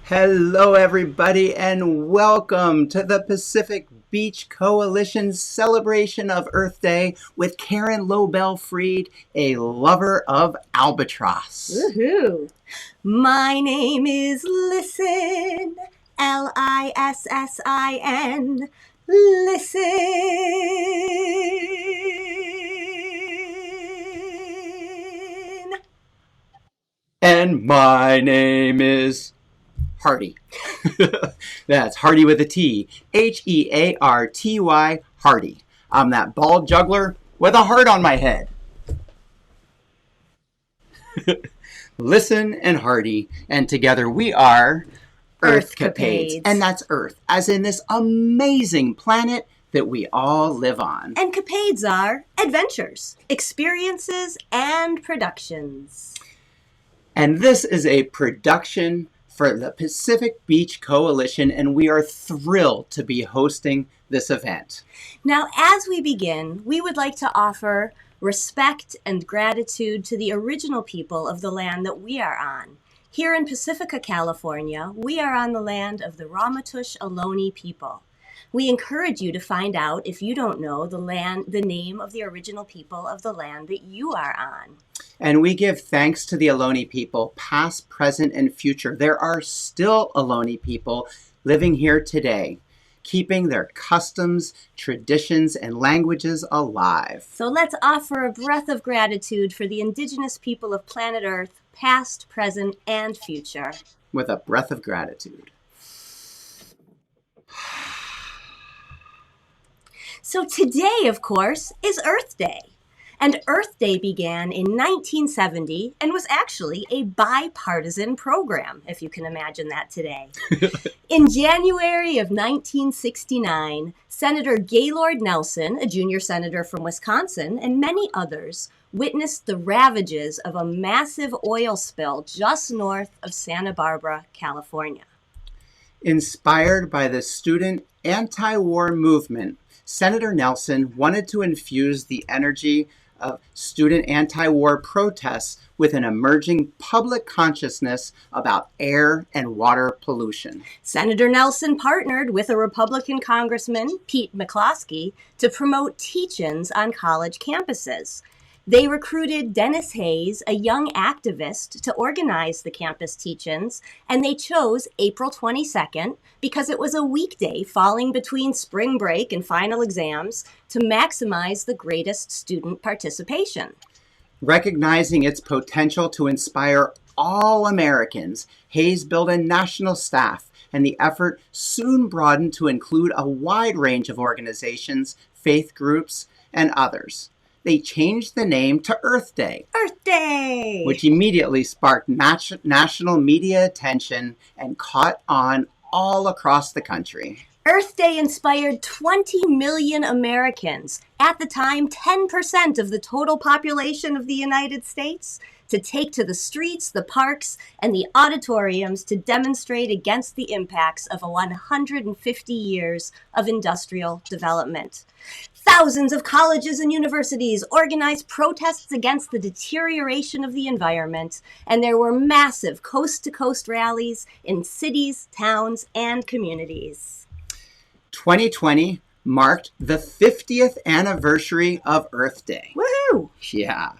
Hello, everybody, and welcome to the Pacific Beach Coalition's celebration of Earth Day with Caren Loebel Freed, a lover of Albatross. Woohoo! My name is Listen, Lissin. Listen. And my name is Hardy. That's Hardy with a T. Hearty, Hardy. I'm that bald juggler with a heart on my head. Listen and Hardy, and together we are Earthcapades. And that's Earth, as in this amazing planet that we all live on. And capades are adventures, experiences, and productions. And this is a production for the Pacific Beach Coalition, and we are thrilled to be hosting this event. Now, as we begin, we would like to offer respect and gratitude to the original people of the land that we are on. Here in Pacifica, California, we are on the land of the Ramaytush Ohlone people. We encourage you to find out, if you don't know, the name of the original people of the land that you are on. And we give thanks to the Ohlone people, past, present, and future. There are still Ohlone people living here today, keeping their customs, traditions, and languages alive. So let's offer a breath of gratitude for the indigenous people of planet Earth, past, present, and future. With a breath of gratitude. So today, of course, is Earth Day. And Earth Day began in 1970 and was actually a bipartisan program, if you can imagine that today. In January of 1969, Senator Gaylord Nelson, a junior senator from Wisconsin, and many others witnessed the ravages of a massive oil spill just north of Santa Barbara, California. Inspired by the student anti-war movement, Senator Nelson wanted to infuse the energy of student anti-war protests with an emerging public consciousness about air and water pollution. Senator Nelson partnered with a Republican Congressman, Pete McCloskey, to promote teach-ins on college campuses. They recruited Dennis Hayes, a young activist, to organize the campus teach-ins, and they chose April 22nd because it was a weekday falling between spring break and final exams to maximize the greatest student participation. Recognizing its potential to inspire all Americans, Hayes built a national staff, and the effort soon broadened to include a wide range of organizations, faith groups, and others. They changed the name to Earth Day. Earth Day! Which immediately sparked national media attention and caught on all across the country. Earth Day inspired 20 million Americans, at the time 10% of the total population of the United States, to take to the streets, the parks, and the auditoriums to demonstrate against the impacts of 150 years of industrial development. Thousands of colleges and universities organized protests against the deterioration of the environment, and there were massive coast-to-coast rallies in cities, towns, and communities. 2020 marked the 50th anniversary of Earth Day. Woohoo! Yeah.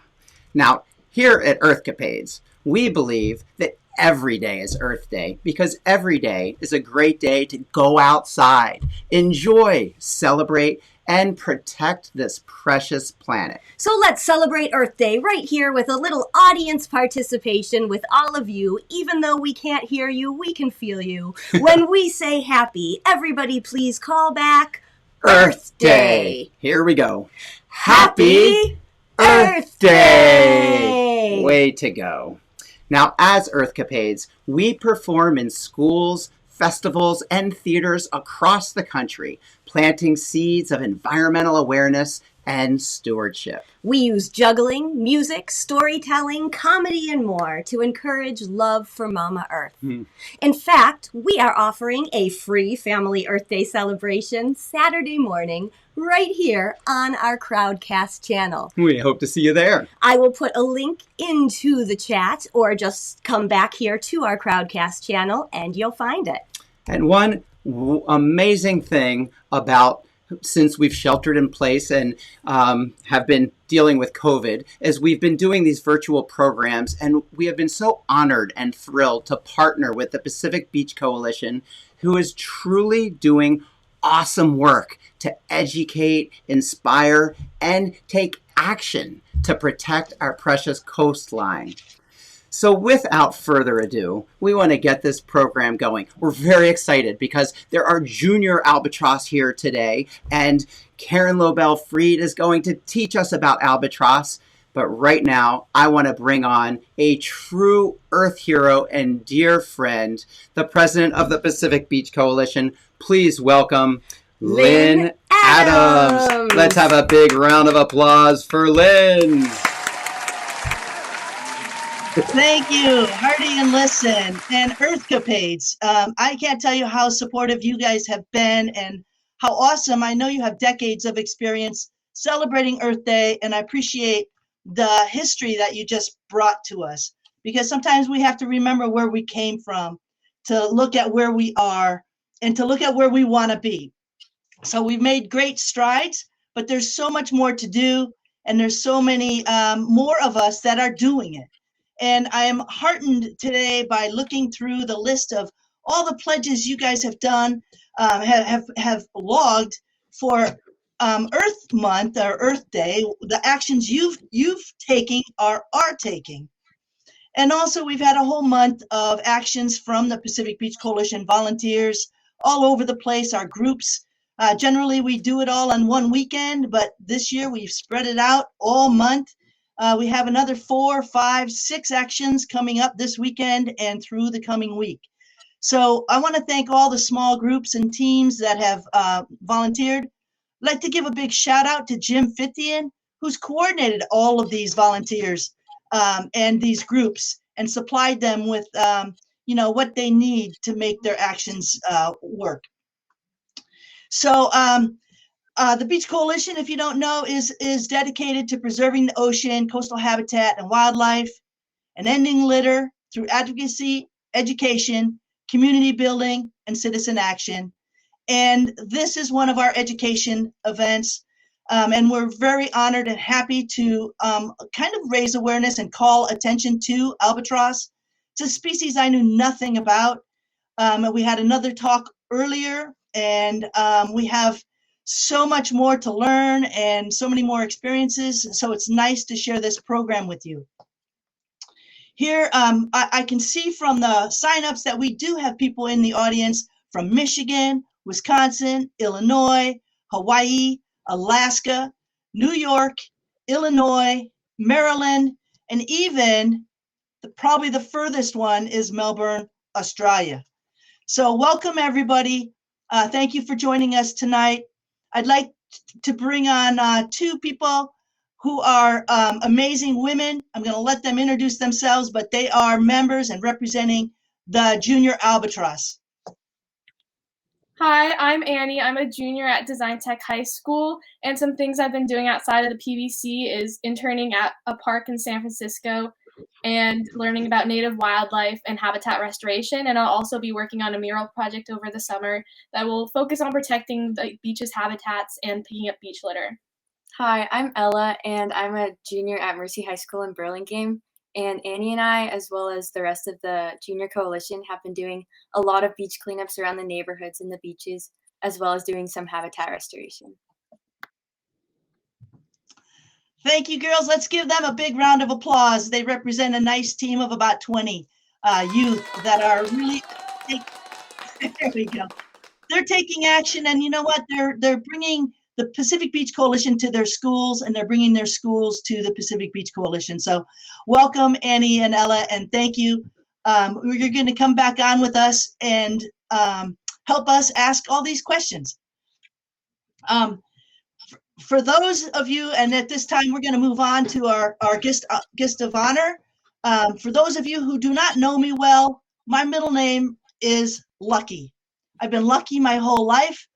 Now, here at Earthcapades, we believe that every day is Earth Day because every day is a great day to go outside, enjoy, celebrate, and protect this precious planet. So let's celebrate Earth Day right here with a little audience participation with all of you. Even though we can't hear you, we can feel you. When we say happy, everybody please call back Earth Day. Here we go. Happy Earth Day! Way to go. Now, as Earthcapades, we perform in schools, festivals, and theaters across the country, planting seeds of environmental awareness and stewardship. We use juggling, music, storytelling, comedy, and more to encourage love for Mama Earth. In fact, we are offering a free Family Earth Day celebration Saturday morning right here on our Crowdcast channel. We hope to see you there. I will put a link into the chat, or just come back here to our Crowdcast channel and you'll find it. And one amazing thing about, since we've sheltered in place and have been dealing with COVID, is we've been doing these virtual programs, and we have been so honored and thrilled to partner with the Pacific Beach Coalition, who is truly doing awesome work to educate, inspire, and take action to protect our precious coastline. So without further ado, we want to get this program going. We're very excited because there are junior albatross here today, and Caren Loebel Freed is going to teach us about albatross. But right now, I want to bring on a true Earth hero and dear friend, the president of the Pacific Beach Coalition. Please welcome Lynn Adams. Let's have a big round of applause for Lynn. Thank you, Hardy and Listen, and Earthcapades. I can't tell you how supportive you guys have been and how awesome. I know you have decades of experience celebrating Earth Day, and I appreciate the history that you just brought to us, because sometimes we have to remember where we came from to look at where we are and to look at where we want to be. So we've made great strides, but there's so much more to do, and there's so many more of us that are doing it. And I am heartened today by looking through the list of all the pledges you guys have done, have logged for Earth Month or Earth Day, the actions you've taken are taking. And also we've had a whole month of actions from the Pacific Beach Coalition volunteers all over the place, our groups. Generally we do it all on one weekend, but this year we've spread it out all month. We have another 4, 5, 6 actions coming up this weekend and through the coming week. So I want to thank all the small groups and teams that have volunteered. I'd like to give a big shout out to Jim Fithian, who's coordinated all of these volunteers and these groups and supplied them with what they need to make their actions work. So the Beach Coalition, if you don't know, is dedicated to preserving the ocean, coastal habitat, and wildlife, and ending litter through advocacy, education, community building, and citizen action. And this is one of our education events, and we're very honored and happy to kind of raise awareness and call attention to albatross. It's a species I knew nothing about. We had another talk earlier, and we have so much more to learn and so many more experiences. So it's nice to share this program with you. Here, I can see from the signups that we do have people in the audience from Michigan, Wisconsin, Illinois, Hawaii, Alaska, New York, Illinois, Maryland, and even probably the furthest one is Melbourne, Australia. So welcome everybody. Thank you for joining us tonight. I'd like to bring on 2 people who are amazing women. I'm going to let them introduce themselves, but they are members and representing the Junior Albatross. Hi, I'm Annie. I'm a junior at Design Tech High School, and some things I've been doing outside of the PBC is interning at a park in San Francisco and learning about native wildlife and habitat restoration. And I'll also be working on a mural project over the summer that will focus on protecting the beach's habitats and picking up beach litter. Hi, I'm Ella, and I'm a junior at Mercy High School in Burlingame. And Annie and I, as well as the rest of the Junior Coalition, have been doing a lot of beach cleanups around the neighborhoods and the beaches, as well as doing some habitat restoration. Thank you, girls. Let's give them a big round of applause. They represent a nice team of about 20 youth that are really, there we go. They're taking action, and you know what? They're bringing the Pacific Beach Coalition to their schools, and they're bringing their schools to the Pacific Beach Coalition. So welcome, Annie and Ella, and thank you. You're going to come back on with us and help us ask all these questions. For those of you, and at this time we're going to move on to our guest of honor. For those of you who do not know me well, my middle name is Lucky. I've been lucky my whole life,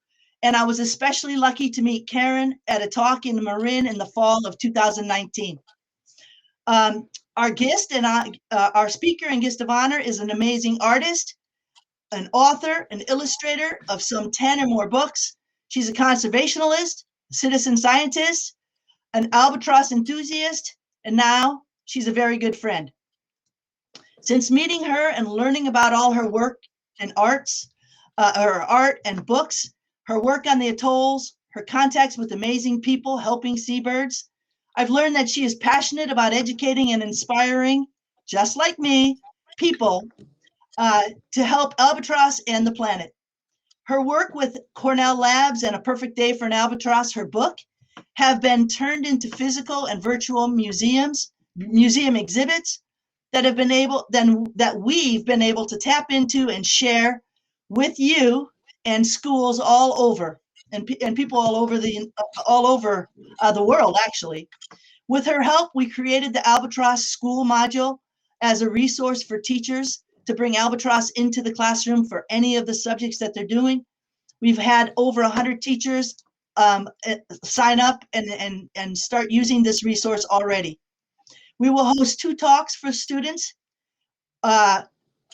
and I was especially lucky to meet Caren at a talk in Marin in the fall of 2019. Our guest and our speaker and guest of honor is an amazing artist, an author, an illustrator of some 10 or more books. She's a conservationist, a citizen scientist, an albatross enthusiast, and now she's a very good friend. Since meeting her and learning about all her work and her art and books, her work on the atolls, her contacts with amazing people helping seabirds, I've learned that she is passionate about educating and inspiring, just like me, people to help albatross and the planet. Her work with Cornell Labs and A Perfect Day for an Albatross, her book, have been turned into physical and virtual museum exhibits that we've been able to tap into and share with you and schools all over and people all over the world, actually. With her help, we created the Albatross School module as a resource for teachers to bring albatross into the classroom for any of the subjects that they're doing. We've had over 100 teachers sign up and start using this resource already. We will host 2 talks for students to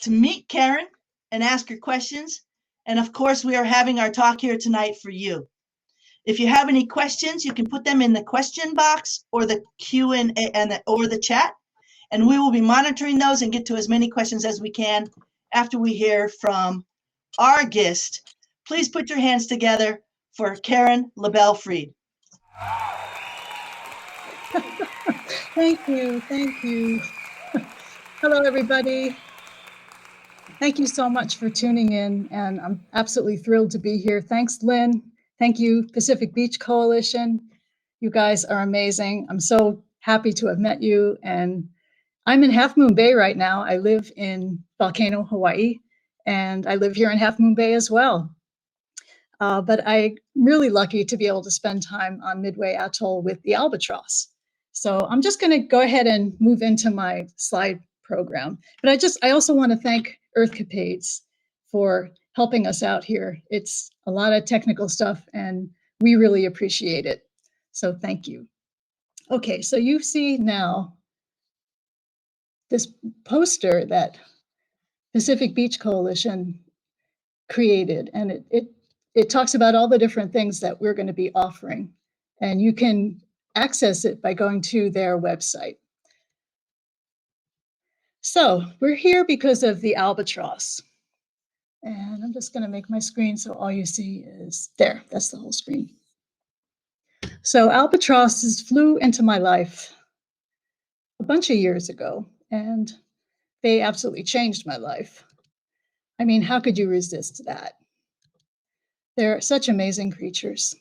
meet Caren and ask her questions. And of course, we are having our talk here tonight for you. If you have any questions, you can put them in the question box or the Q&A or the chat, and we will be monitoring those and get to as many questions as we can after we hear from our guest. Please put your hands together for Caren Loebel Fried. Thank you. Thank you. Hello, everybody. Thank you so much for tuning in, and I'm absolutely thrilled to be here. Thanks, Lynn. Thank you, Pacific Beach Coalition. You guys are amazing. I'm so happy to have met you, and I'm in Half Moon Bay right now. I live in Volcano, Hawaii, and I live here in Half Moon Bay as well. But I'm really lucky to be able to spend time on Midway Atoll with the albatross. So I'm just going to go ahead and move into my slide program. But I also want to thank Earthcapades for helping us out here. It's a lot of technical stuff, and we really appreciate it. So thank you. Okay, so you see now this poster that Pacific Beach Coalition created, and it talks about all the different things that we're going to be offering, and you can access it by going to their website. So we're here because of the albatross, and I'm just going to make my screen so all you see is there. That's the whole screen. So albatrosses flew into my life a bunch of years ago, and they absolutely changed my life. I mean, how could you resist that? They're such amazing creatures.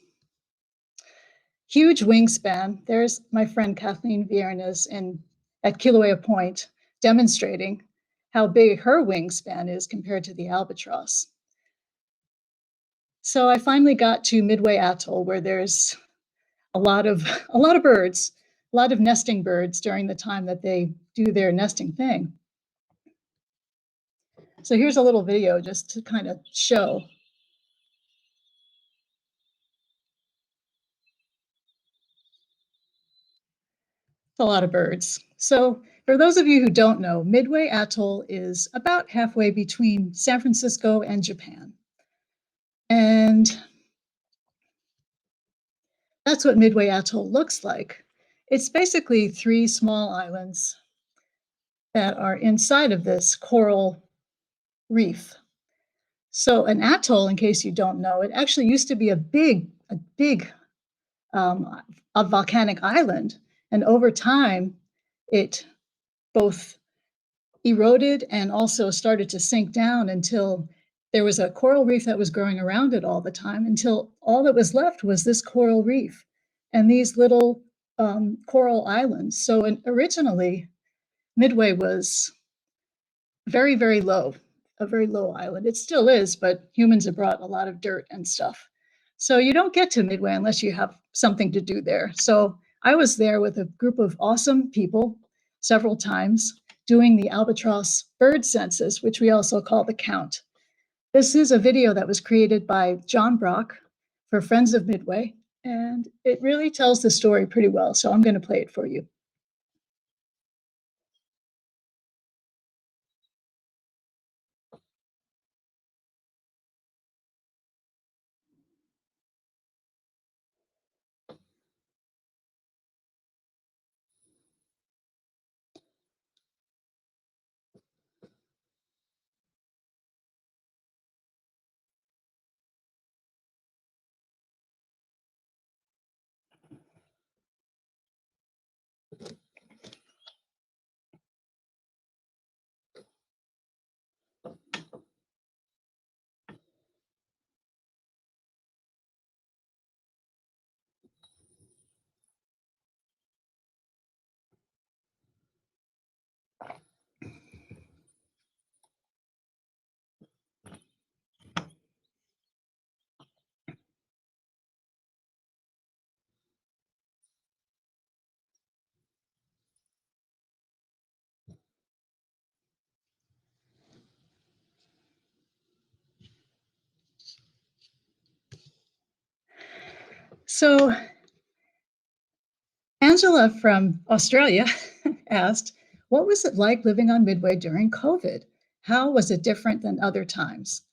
Huge wingspan. There's my friend Kathleen Viernes at Kilauea Point demonstrating how big her wingspan is compared to the albatross. So I finally got to Midway Atoll, where there's a lot of birds, a lot of nesting birds during the time that they do their nesting thing. So here's a little video just to kind of show. A lot of birds. So for those of you who don't know, Midway Atoll is about halfway between San Francisco and Japan. And that's what Midway Atoll looks like. It's basically 3 small islands that are inside of this coral reef. So an atoll, in case you don't know, it actually used to be a big a volcanic island. And over time, it both eroded and also started to sink down until there was a coral reef that was growing around it all the time, until all that was left was this coral reef and these little coral islands. So originally, Midway was very, very low, a very low island. It still is, but humans have brought a lot of dirt and stuff. So you don't get to Midway unless you have something to do there. So I was there with a group of awesome people several times doing the albatross bird census, which we also call the count. This is a video that was created by John Brock for Friends of Midway, and it really tells the story pretty well. So I'm going to play it for you. So Angela from Australia asked, what was it like living on Midway during COVID? How was it different than other times?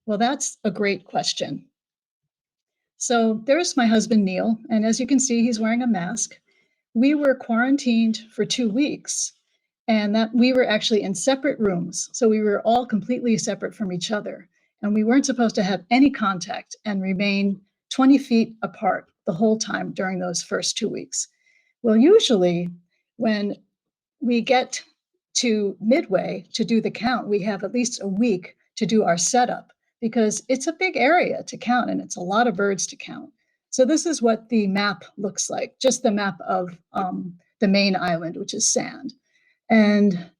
Well, that's a great question. So there's my husband, Neil, and as you can see, he's wearing a mask. We were quarantined for 2 weeks, and that we were actually in separate rooms. So we were all completely separate from each other, and we weren't supposed to have any contact and remain 20 feet apart the whole time during those first 2 weeks. Well, usually when we get to Midway to do the count, we have at least a week to do our setup because it's a big area to count and it's a lot of birds to count. So this is what the map looks like, just the map of the main island, which is sand. And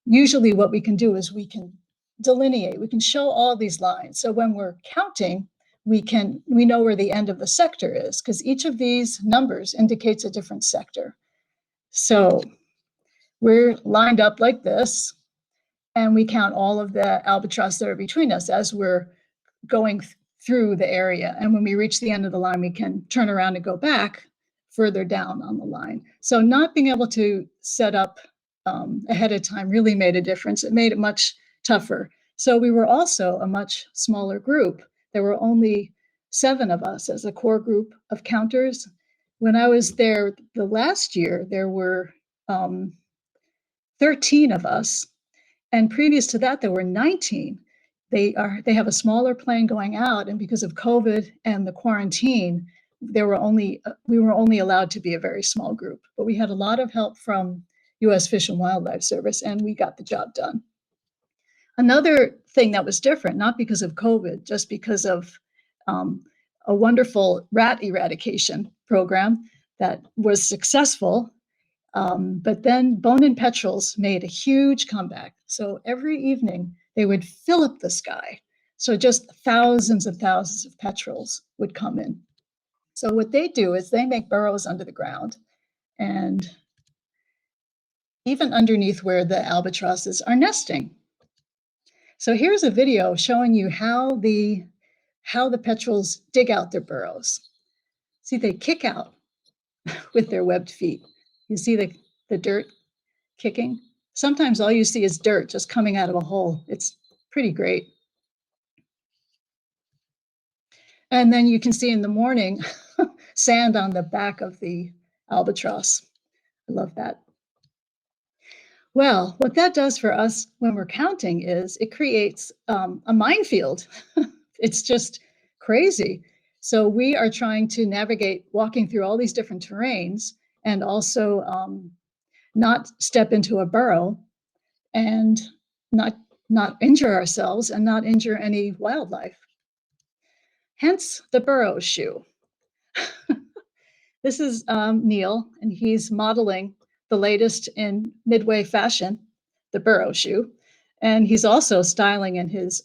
usually what we can do is we can delineate, we can show all these lines. So when we're counting, we know where the end of the sector is because each of these numbers indicates a different sector. So we're lined up like this, and we count all of the albatross that are between us as we're going through the area. And when we reach the end of the line, we can turn around and go back further down on the line. So not being able to set up ahead of time really made a difference. It made it much tougher. So we were also a much smaller group. There were only 7 of us as a core group of counters. When I was there the last year, there were 13 of us, and previous to that, there were 19. They have a smaller plane going out, and because of COVID and the quarantine, we were only allowed to be a very small group. But we had a lot of help from U.S. Fish and Wildlife Service, and we got the job done. Another thing that was different, not because of COVID, just because of a wonderful rat eradication program that was successful. But then bone-in petrels made a huge comeback. So every evening they would fill up the sky. So just thousands of petrels would come in. So what they do is they make burrows under the ground and even underneath where the albatrosses are nesting. So here's a video showing you how the petrels dig out their burrows. See, they kick out with their webbed feet. You see the dirt kicking? Sometimes all you see is dirt just coming out of a hole. It's pretty great. And then you can see in the morning sand on the back of the albatross. I love that. Well, what that does for us when we're counting is it creates a minefield. It's just crazy. So we are trying to navigate walking through all these different terrains and also not step into a burrow and not injure ourselves and not injure any wildlife. Hence the burrow shoe. This is Neil, and he's modeling the latest in Midway fashion, the burrow shoe. And he's also styling in his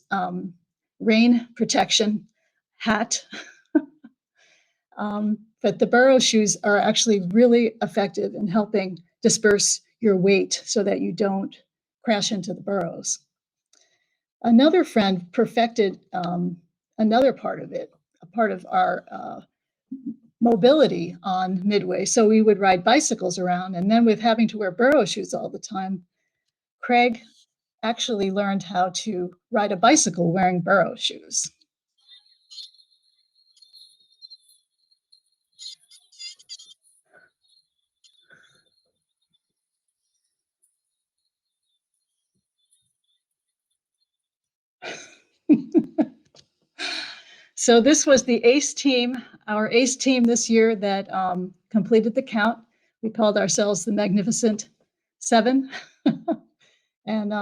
rain protection hat. But the burrow shoes are actually really effective in helping disperse your weight so that you don't crash into the burrows. Another friend perfected another part of it, a part of our mobility on Midway. So we would ride bicycles around, and then with having to wear burrow shoes all the time, Craig actually learned how to ride a bicycle wearing burrow shoes. So this was the ACE team, our ACE team this year that completed the count. We called ourselves the Magnificent Seven, and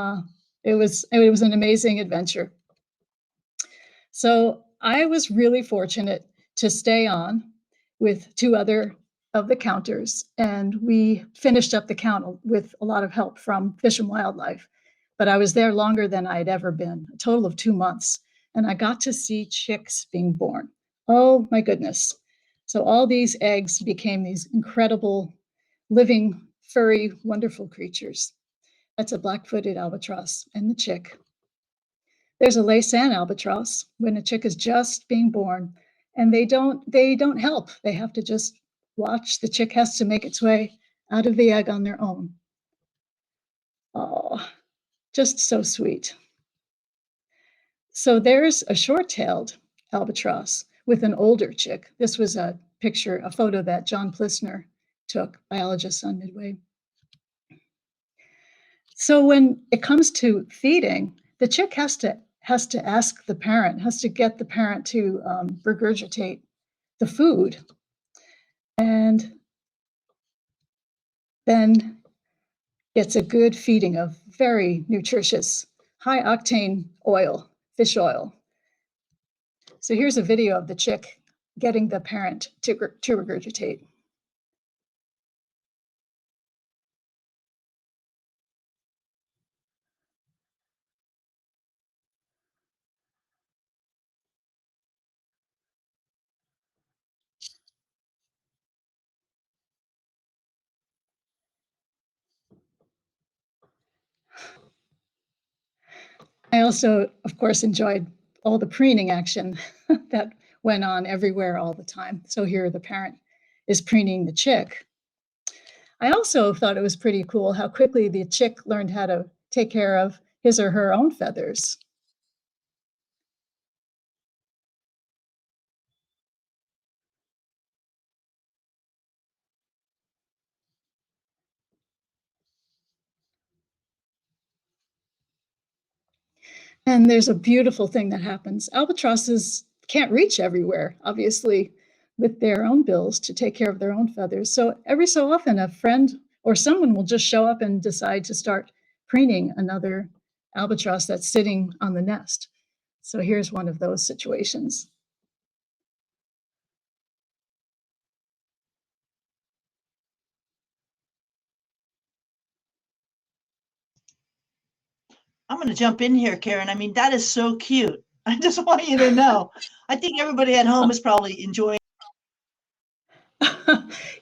it was an amazing adventure. So I was really fortunate to stay on with two other of the counters, and we finished up the count with a lot of help from Fish and Wildlife. But I was there longer than I had ever been, a total of 2 months, and I got to see chicks being born. Oh my goodness. So all these eggs became these incredible, living, furry, wonderful creatures. That's a black-footed albatross and the chick. There's a Laysan albatross when a chick is just being born, and they don't help. They have to just watch. The chick has to make its way out of the egg on their own. Oh, just so sweet. So there's a short-tailed albatross with an older chick. This was a photo that John Plissner took, biologist on Midway. So when it comes to feeding, the chick has to ask the parent, has to get the parent to regurgitate the food, and then gets a good feeding of very nutritious, high octane oil, fish oil. So here's a video of the chick getting the parent to regurgitate. I also, of course, enjoyed all the preening action that went on everywhere all the time. So here the parent is preening the chick. I also thought it was pretty cool how quickly the chick learned how to take care of his or her own feathers. And there's a beautiful thing that happens. Albatrosses can't reach everywhere, obviously, with their own bills to take care of their own feathers. So every so often, a friend or someone will just show up and decide to start preening another albatross that's sitting on the nest. So here's one of those situations. I'm going to jump in here, Caren. I mean, that is so cute. I just want you to know. I think everybody at home is probably enjoying.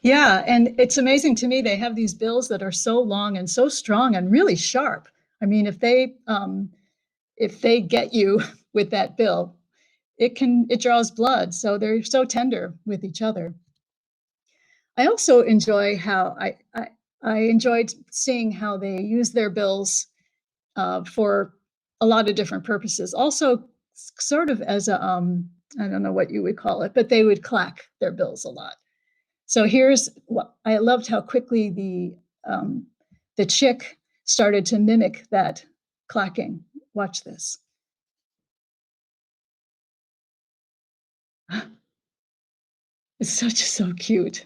Yeah, and it's amazing to me. They have these bills that are so long and so strong and really sharp. I mean, if they get you with that bill, it draws blood. So they're so tender with each other. I also enjoy how I enjoyed seeing how they use their bills for a lot of different purposes. Also, sort of as a I don't know what you would call it, but they would clack their bills a lot. So here's what I loved, how quickly the chick started to mimic that clacking. Watch this. It's so cute.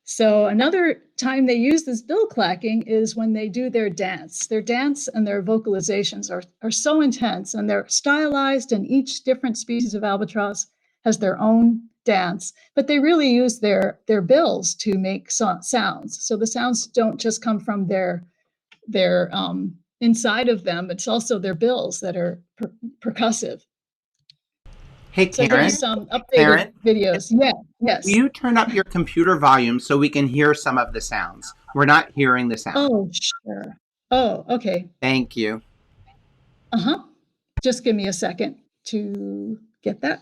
So another time they use this bill clacking is when they do their dance. Their dance and their vocalizations are so intense, and they're stylized, and each different species of albatross has their own dance, but they really use their bills to make sounds. So the sounds don't just come from their inside of them, it's also their bills that are percussive. Hey, So here's Caren. some updated Caren, videos. Yeah, will yes. you turn up your computer volume so we can hear some of the sounds? We're not hearing the sound. Oh, sure. Oh, okay. Thank you. Uh-huh. Just give me a second to get that.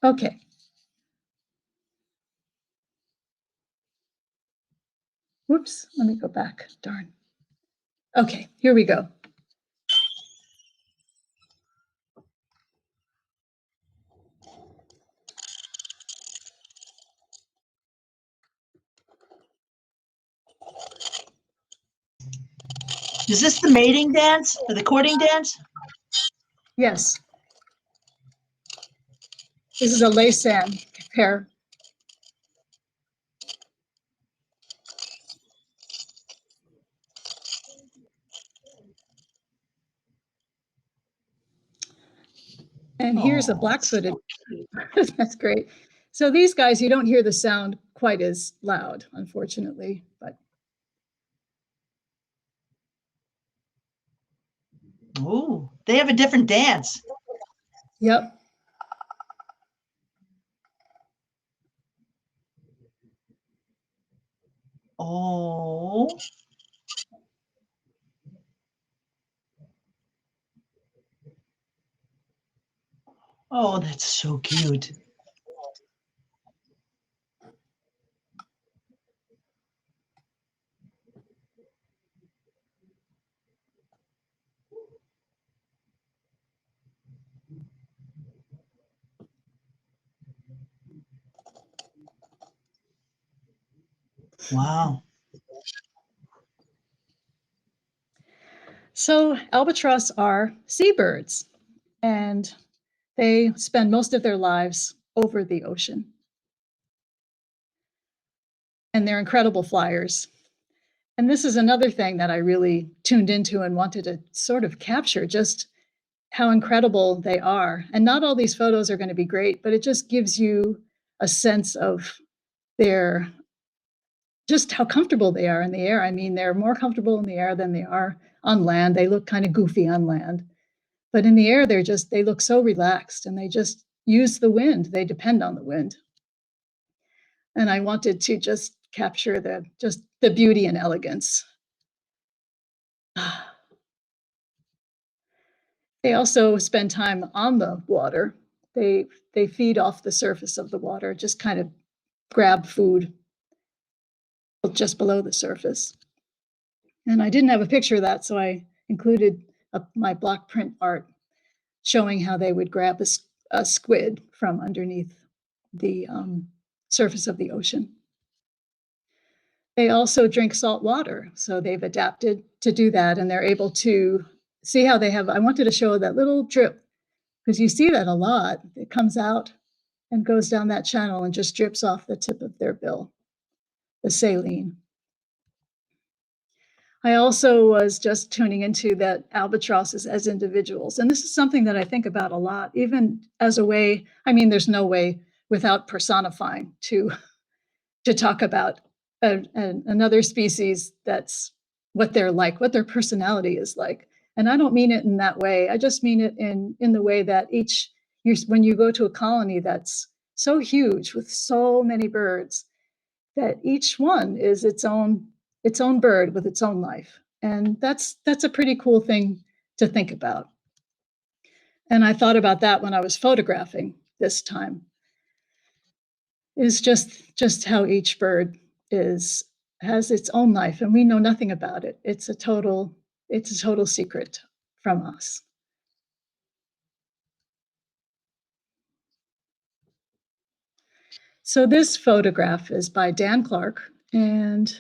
Okay. Whoops, let me go back. Darn. Okay, here we go. Is this the mating dance or the courting dance? Yes. This is a Laysan pair. And here's a Oh, black-footed. That's great. So these guys, you don't hear the sound quite as loud, unfortunately, but ooh, they have a different dance. yep. Oh. Oh, that's so cute. Wow. So albatross are seabirds, and they spend most of their lives over the ocean. And they're incredible flyers. And this is another thing that I really tuned into and wanted to sort of capture, just how incredible they are. And not all these photos are going to be great, but it just gives you a sense of their just how comfortable they are in the air. I mean, they're more comfortable in the air than they are on land. They look kind of goofy on land, but in the air, they look so relaxed, and they just use the wind. They depend on the wind. And I wanted to just capture the beauty and elegance. They also spend time on the water. They feed off the surface of the water, just kind of grab food just below the surface. And I didn't have a picture of that, so I included my block print art showing how they would grab a squid from underneath the surface of the ocean. They also drink salt water, so they've adapted to do that, and they're able to see how they have. I wanted to show that little drip, because you see that a lot. It comes out and goes down that channel and just drips off the tip of their bill, the saline. I also was just tuning into that albatrosses as individuals. And this is something that I think about a lot, even as a way, I mean, there's no way without personifying to talk about another species that's what they're like, what their personality is like. And I don't mean it in that way. I just mean it in the way that when you go to a colony that's so huge with so many birds, that each one is its own bird with its own life. And that's a pretty cool thing to think about. And I thought about that when I was photographing this time, is just how each bird has its own life, and we know nothing about it. It's a total secret from us. So this photograph is by Dan Clark, and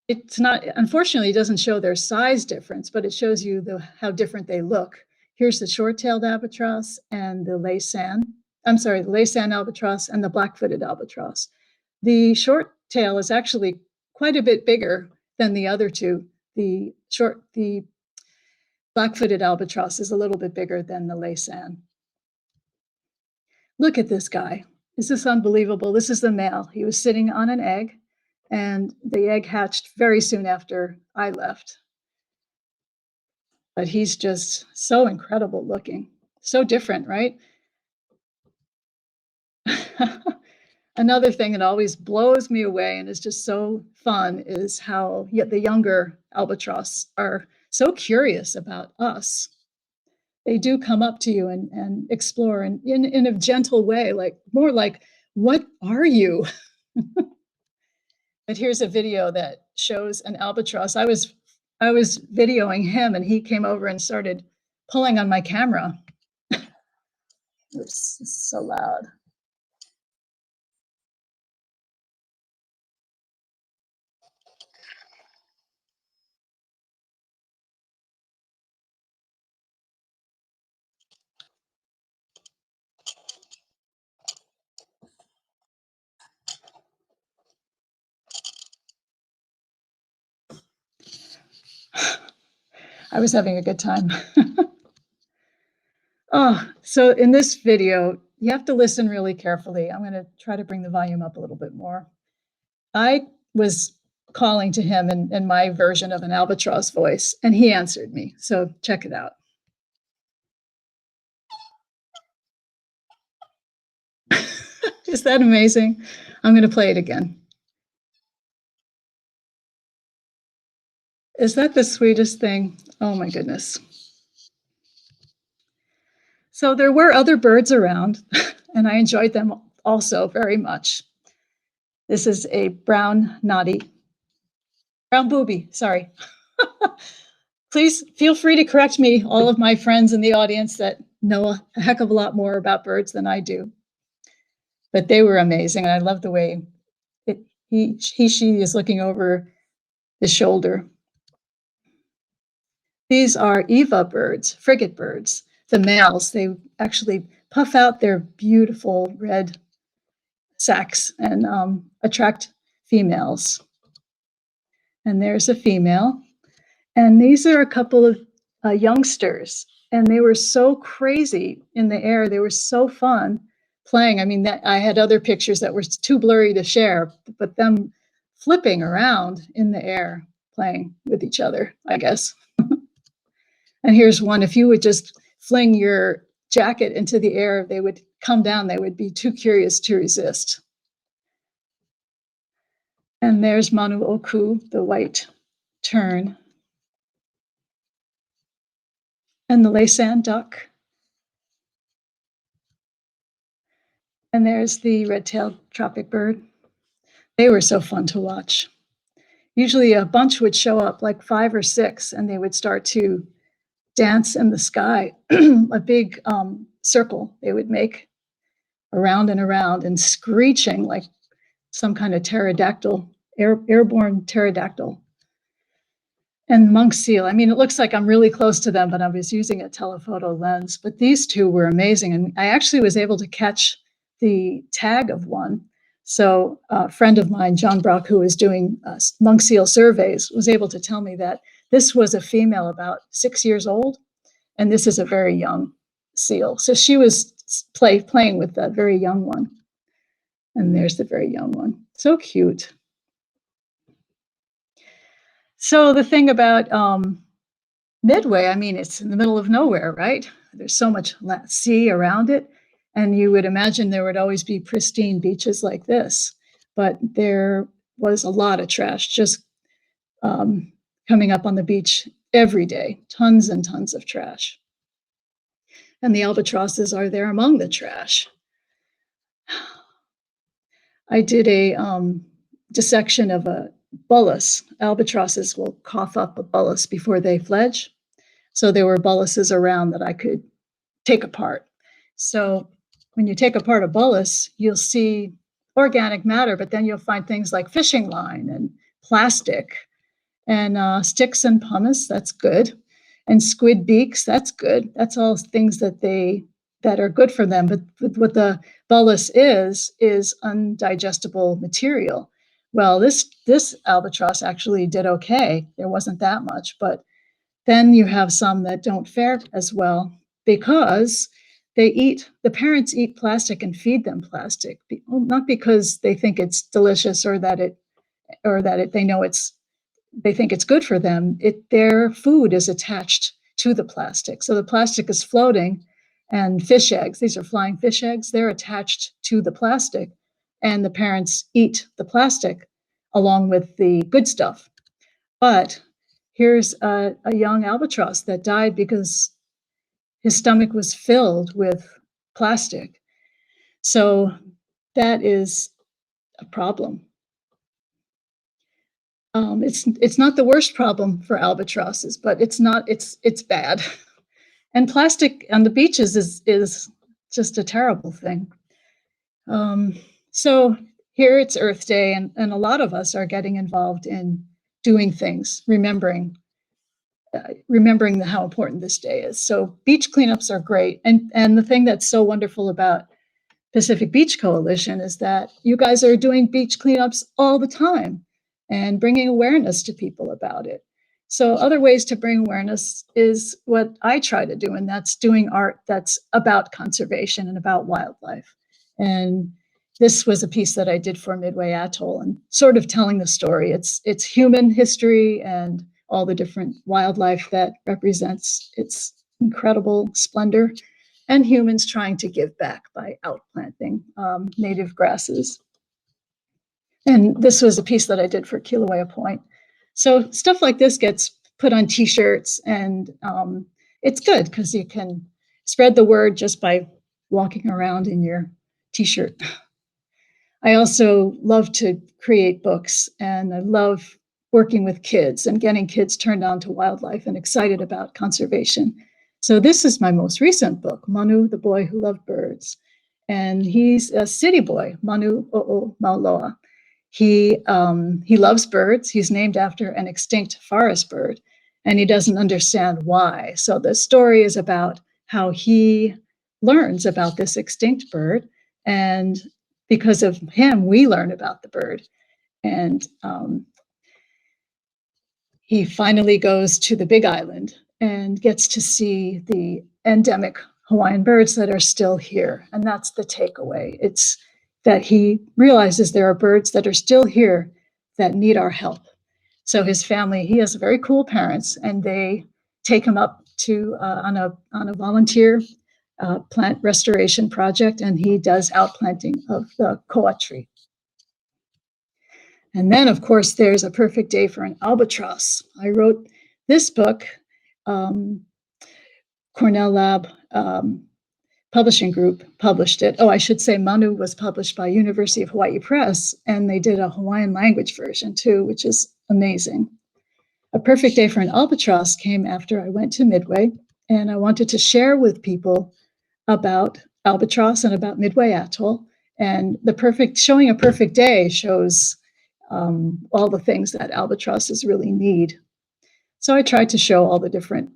it's not, unfortunately, it doesn't show their size difference, but it shows you how different they look. Here's the short-tailed albatross and the Laysan. I'm sorry, the Laysan albatross and the black-footed albatross. The short tail is actually quite a bit bigger than the other two. The black-footed albatross is a little bit bigger than the Laysan. Look at this guy. Is this unbelievable? This is the male. He was sitting on an egg, And the egg hatched very soon after I left. But he's just so incredible looking, so different, right? Another thing that always blows me away and is just so fun is how the younger albatross are so curious about us. They do come up to you and explore in a gentle way, like more like, what are you? But here's a video that shows an albatross. I was videoing him and he came over and started pulling on my camera. Oops, it's so loud. I was having a good time. Oh, so in this video, you have to listen really carefully. I'm going to try to bring the volume up a little bit more. I was calling to him in my version of an albatross voice, and he answered me. So check it out. Is that amazing? I'm going to play it again. Is that the sweetest thing? Oh my goodness. So there were other birds around, and I enjoyed them also very much. This is a brown booby, sorry. Please feel free to correct me, all of my friends in the audience that know a heck of a lot more about birds than I do. But they were amazing, and I love the way she is looking over his shoulder. These are Eva birds, frigate birds. The males, they actually puff out their beautiful red sacks and attract females. And there's a female. And these are a couple of youngsters. And they were so crazy in the air. They were so fun playing. I mean, I had other pictures that were too blurry to share, but them flipping around in the air, playing with each other, I guess. And here's one. If you would just fling your jacket into the air, they would come down. They would be too curious to resist. And there's Manu Oku, the white tern. And the Laysan duck. And there's the red-tailed tropic bird. They were so fun to watch. Usually a bunch would show up, like 5 or 6, and they would start to dance in the sky, a big circle they would make around and around and screeching like some kind of pterodactyl, airborne pterodactyl. And monk seal, I mean, it looks like I'm really close to them, but I was using a telephoto lens. But these two were amazing. And I actually was able to catch the tag of one. So a friend of mine, John Brock, who was doing monk seal surveys, was able to tell me that this was a female about 6 years old, and this is a very young seal. So she was playing with that very young one. And there's the very young one. So cute. So the thing about Midway, I mean, it's in the middle of nowhere, right? There's so much sea around it. And you would imagine there would always be pristine beaches like this. But there was a lot of trash just coming up on the beach every day, tons and tons of trash. And the albatrosses are there among the trash. I did a dissection of a bullus. Albatrosses will cough up a bullus before they fledge. So there were bulluses around that I could take apart. So when you take apart a bullus, you'll see organic matter, but then you'll find things like fishing line and plastic and sticks and pumice, that's good. And squid beaks, that's good. That's all things that are good for them. But what the bullus is undigestible material. Well, this albatross actually did okay. There wasn't that much, but then you have some that don't fare as well because the parents eat plastic and feed them plastic, not because they think it's delicious or that it or that they know they think it's good for them, their food is attached to the plastic. So the plastic is floating, and fish eggs, these are flying fish eggs, they're attached to the plastic, and the parents eat the plastic along with the good stuff. But here's a young albatross that died because his stomach was filled with plastic. So that is a problem. It's not the worst problem for albatrosses, but it's bad. And plastic on the beaches is just a terrible thing. So here it's Earth Day, and a lot of us are getting involved in doing things, remembering how important this day is. So beach cleanups are great, and the thing that's so wonderful about Pacific Beach Coalition is that you guys are doing beach cleanups all the time and bringing awareness to people about it. So other ways to bring awareness is what I try to do, and that's doing art that's about conservation and about wildlife. And this was a piece that I did for Midway Atoll, and sort of telling the story. It's human history and all the different wildlife that represents its incredible splendor, and humans trying to give back by outplanting native grasses. And this was a piece that I did for Kilauea Point. So stuff like this gets put on T-shirts, and it's good because you can spread the word just by walking around in your T-shirt. I also love to create books, and I love working with kids and getting kids turned on to wildlife and excited about conservation. So this is my most recent book, Manu, the Boy Who Loved Birds. And he's a city boy, Manu O'o Mauloa. He loves birds. He's named after an extinct forest bird, and he doesn't understand why. So the story is about how he learns about this extinct bird, and because of him, we learn about the bird. And he finally goes to the Big Island and gets to see the endemic Hawaiian birds that are still here. And that's the takeaway. It's that he realizes there are birds that are still here that need our help. So his family, he has very cool parents, and they take him up to on a volunteer plant restoration project, and he does outplanting of the koa tree. And then, of course, there's A Perfect Day for an Albatross. I wrote this book, Cornell Lab Publishing Group published it. Oh, I should say Manu was published by University of Hawaii Press, and they did a Hawaiian language version too, which is amazing. A Perfect Day for an Albatross came after I went to Midway, and I wanted to share with people about albatross and about Midway Atoll. And showing a perfect day shows all the things that albatrosses really need. So I tried to show all the different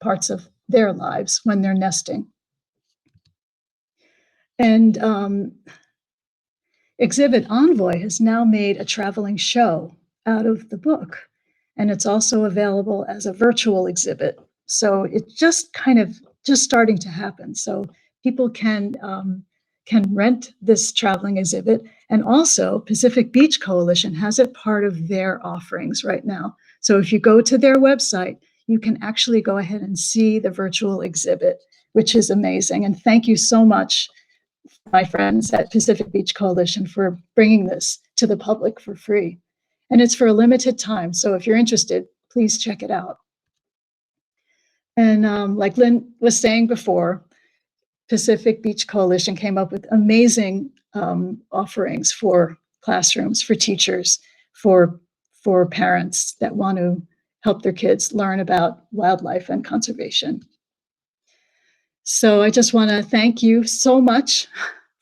parts of their lives when they're nesting. And Exhibit Envoy has now made a traveling show out of the book, and it's also available as a virtual exhibit. So it's just starting to happen. So people can rent this traveling exhibit, and also Pacific Beach Coalition has it part of their offerings right now. So if you go to their website, you can actually go ahead and see the virtual exhibit, which is amazing. And thank you so much, my friends at Pacific Beach Coalition, for bringing this to the public for free. And it's for a limited time. So if you're interested, please check it out. And like Lynn was saying before, Pacific Beach Coalition came up with amazing offerings for classrooms, for teachers, for parents that want to help their kids learn about wildlife and conservation. So I just want to thank you so much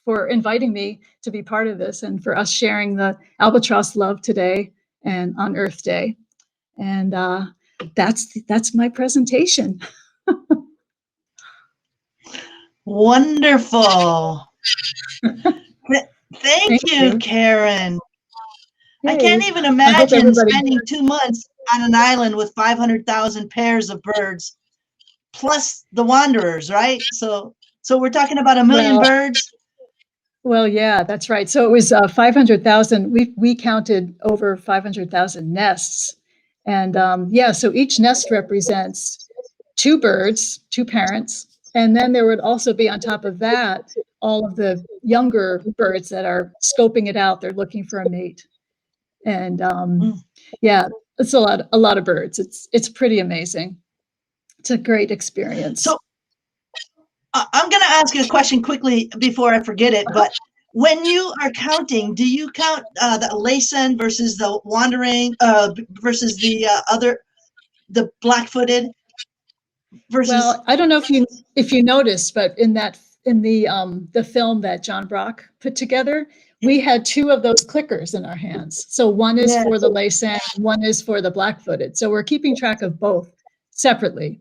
for inviting me to be part of this, and for us sharing the albatross love today and on Earth Day. And that's my presentation. Wonderful. Thank you, Caren. Hey. I can't even imagine spending 2 months on an island with 500,000 pairs of birds, plus the wanderers, right? So we're talking about 1 million birds. Well, yeah, that's right. So it was 500,000. We counted over 500,000 nests. And yeah, so each nest represents two birds, two parents. And then there would also be on top of that, all of the younger birds that are scoping it out. They're looking for a mate. And Mm. yeah, it's a lot of birds. It's pretty amazing. It's a great experience. So I'm going to ask you a question quickly before I forget it. But when you are counting, do you count the Alasan versus the wandering versus the the black-footed versus? Well, I don't know if you noticed, but in the film that John Brock put together, we had two of those clickers in our hands. So one is for the Laysan, one is for the black-footed. So we're keeping track of both separately.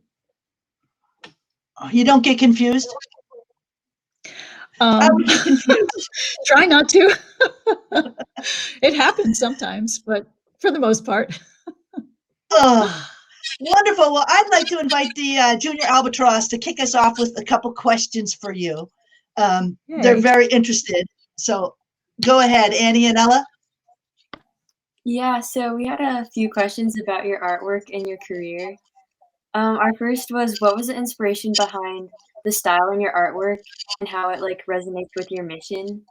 You don't get confused? I would get confused. Try not to. It happens sometimes, but for the most part. Oh, wonderful. Well, I'd like to invite the Junior Albatross to kick us off with a couple questions for you. They're very interested. So go ahead, Annie and Ella. Yeah, so we had a few questions about your artwork and your career. Our first was, what was the inspiration behind the style in your artwork and how it like resonates with your mission?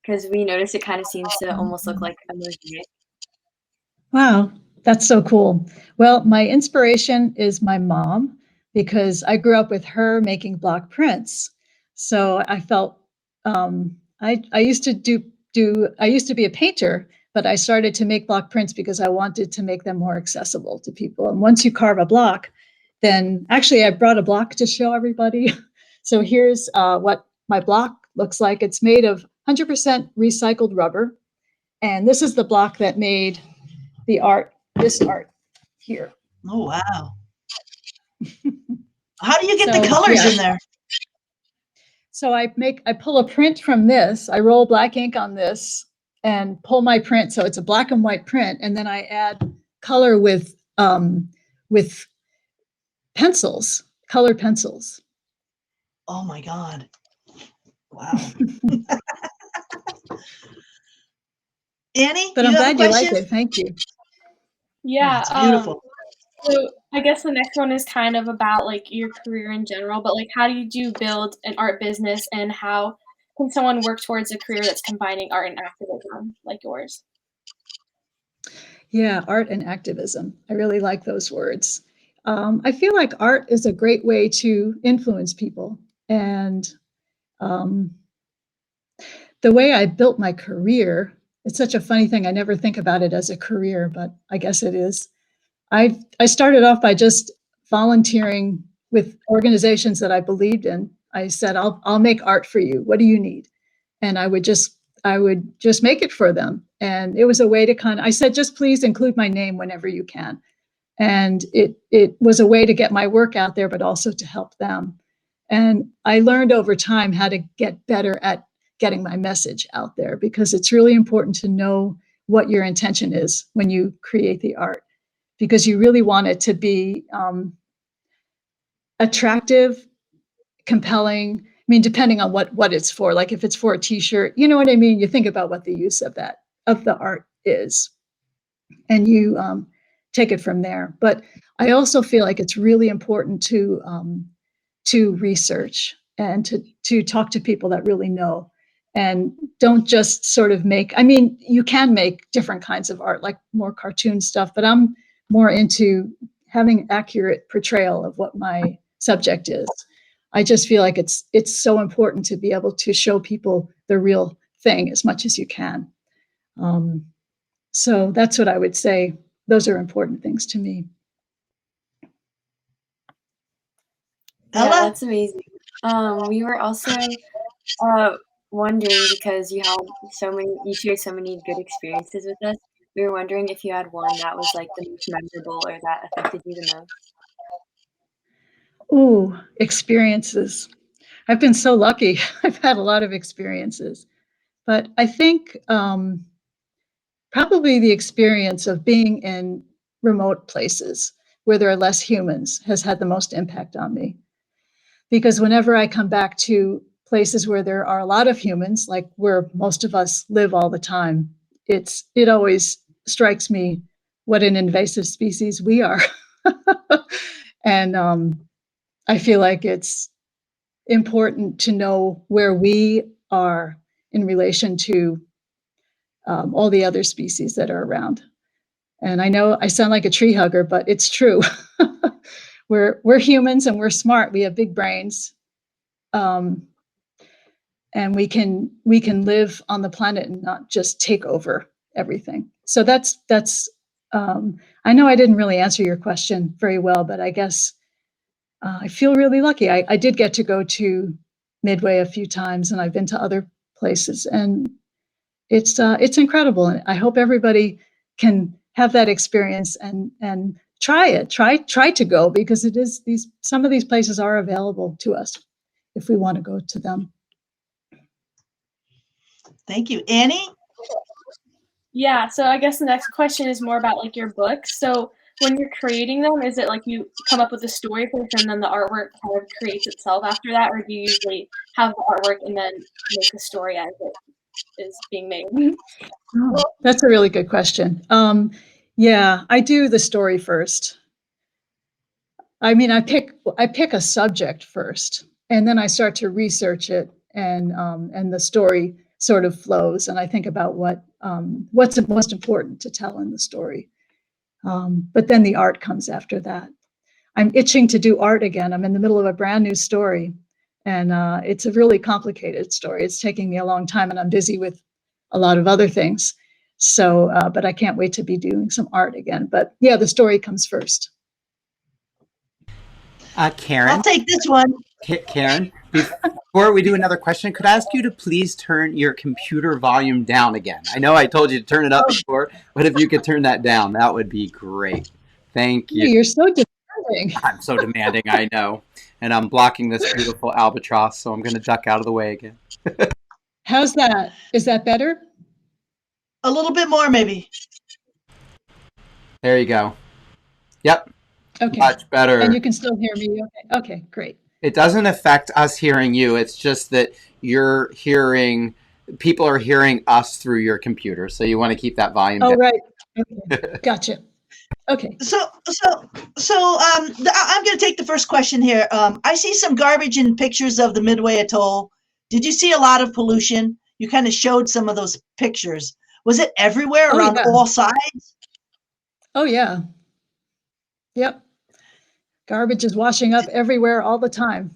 Because we noticed it kind of seems to almost look like a mosaic. Wow, that's so cool. Well, my inspiration is my mom because I grew up with her making block prints. So I felt I used to I used to be a painter, but I started to make block prints because I wanted to make them more accessible to people. And once you carve a block, then actually I brought a block to show everybody. So here's what my block looks like. It's made of 100% recycled rubber. And this is the block that made the art, this art here. Oh, wow. How do you get the colors in there? So I pull a print from this, I roll black ink on this and pull my print. So it's a black and white print. And then I add color with pencils, colored pencils. Oh my God. Wow. Annie, but I'm glad you like it. Thank you. Yeah, it's beautiful. So I guess the next one is kind of about like your career in general, but like how do you build an art business and how can someone work towards a career that's combining art and activism like yours? Yeah, art and activism. I really like those words. I feel like art is a great way to influence people. And the way I built my career, it's such a funny thing. I never think about it as a career, but I guess it is. I started off by just volunteering with organizations that I believed in. I said, I'll make art for you. What do you need? And I would just make it for them. And it was a way to I said, just please include my name whenever you can. And it was a way to get my work out there, but also to help them. And I learned over time how to get better at getting my message out there, because it's really important to know what your intention is when you create the art, because you really want it to be attractive, compelling. I mean, depending on what it's for. Like if it's for a T-shirt, you know what I mean? You think about what the use of the art is, and you take it from there. But I also feel like it's really important to research and to talk to people that really know, and don't just sort of make. I mean, you can make different kinds of art, like more cartoon stuff, but I'm more into having accurate portrayal of what my subject is. I just feel like it's so important to be able to show people the real thing as much as you can. So that's what I would say. Those are important things to me. Yeah, that's amazing. We were also wondering, because you shared so many good experiences with us. We were wondering if you had one that was like the most memorable or that affected you the most. Ooh, experiences. I've been so lucky. I've had a lot of experiences, but I think probably the experience of being in remote places where there are less humans has had the most impact on me. Because whenever I come back to places where there are a lot of humans, like where most of us live all the time, it always strikes me what an invasive species we are. And I feel like it's important to know where we are in relation to all the other species that are around. And I know I sound like a tree hugger, but it's true. We're humans and we're smart. We have big brains, and we can live on the planet and not just take over everything. So that's. I know I didn't really answer your question very well, but I guess I feel really lucky. I did get to go to Midway a few times, and I've been to other places, and it's incredible. And I hope everybody can have that experience and try it. Try to go, because it is some of these places are available to us if we want to go to them. Thank you. Annie? Yeah, so I guess the next question is more about like your books. So when you're creating them, is it like you come up with a story first and then the artwork kind of creates itself after that, or do you usually have the artwork and then make the story as it is being made? Oh, that's a really good question. Yeah, I do the story first. I mean, I pick a subject first, and then I start to research it, and the story sort of flows, and I think about what's most important to tell in the story. But then the art comes after that. I'm itching to do art again. I'm in the middle of a brand new story, and it's a really complicated story. It's taking me a long time, and I'm busy with a lot of other things. So, but I can't wait to be doing some art again. But yeah, the story comes first. Caren. I'll take this one. Caren, before we do another question, could I ask you to please turn your computer volume down again? I know I told you to turn it up before, but if you could turn that down, that would be great. Thank you. You're so demanding. I'm so demanding, I know. And I'm blocking this beautiful albatross, so I'm going to duck out of the way again. How's that? Is that better? A little bit more, maybe. There you go. Yep. Okay. Much better. And you can still hear me. Okay. Okay, great. It doesn't affect us hearing you. It's just that people are hearing us through your computer. So you want to keep that volume down. Right. Okay. Gotcha. Okay. So I'm going to take the first question here. I see some garbage in pictures of the Midway Atoll. Did you see a lot of pollution? You kind of showed some of those pictures. Was it everywhere around all sides? Oh, yeah. Yep. Garbage is washing up everywhere all the time.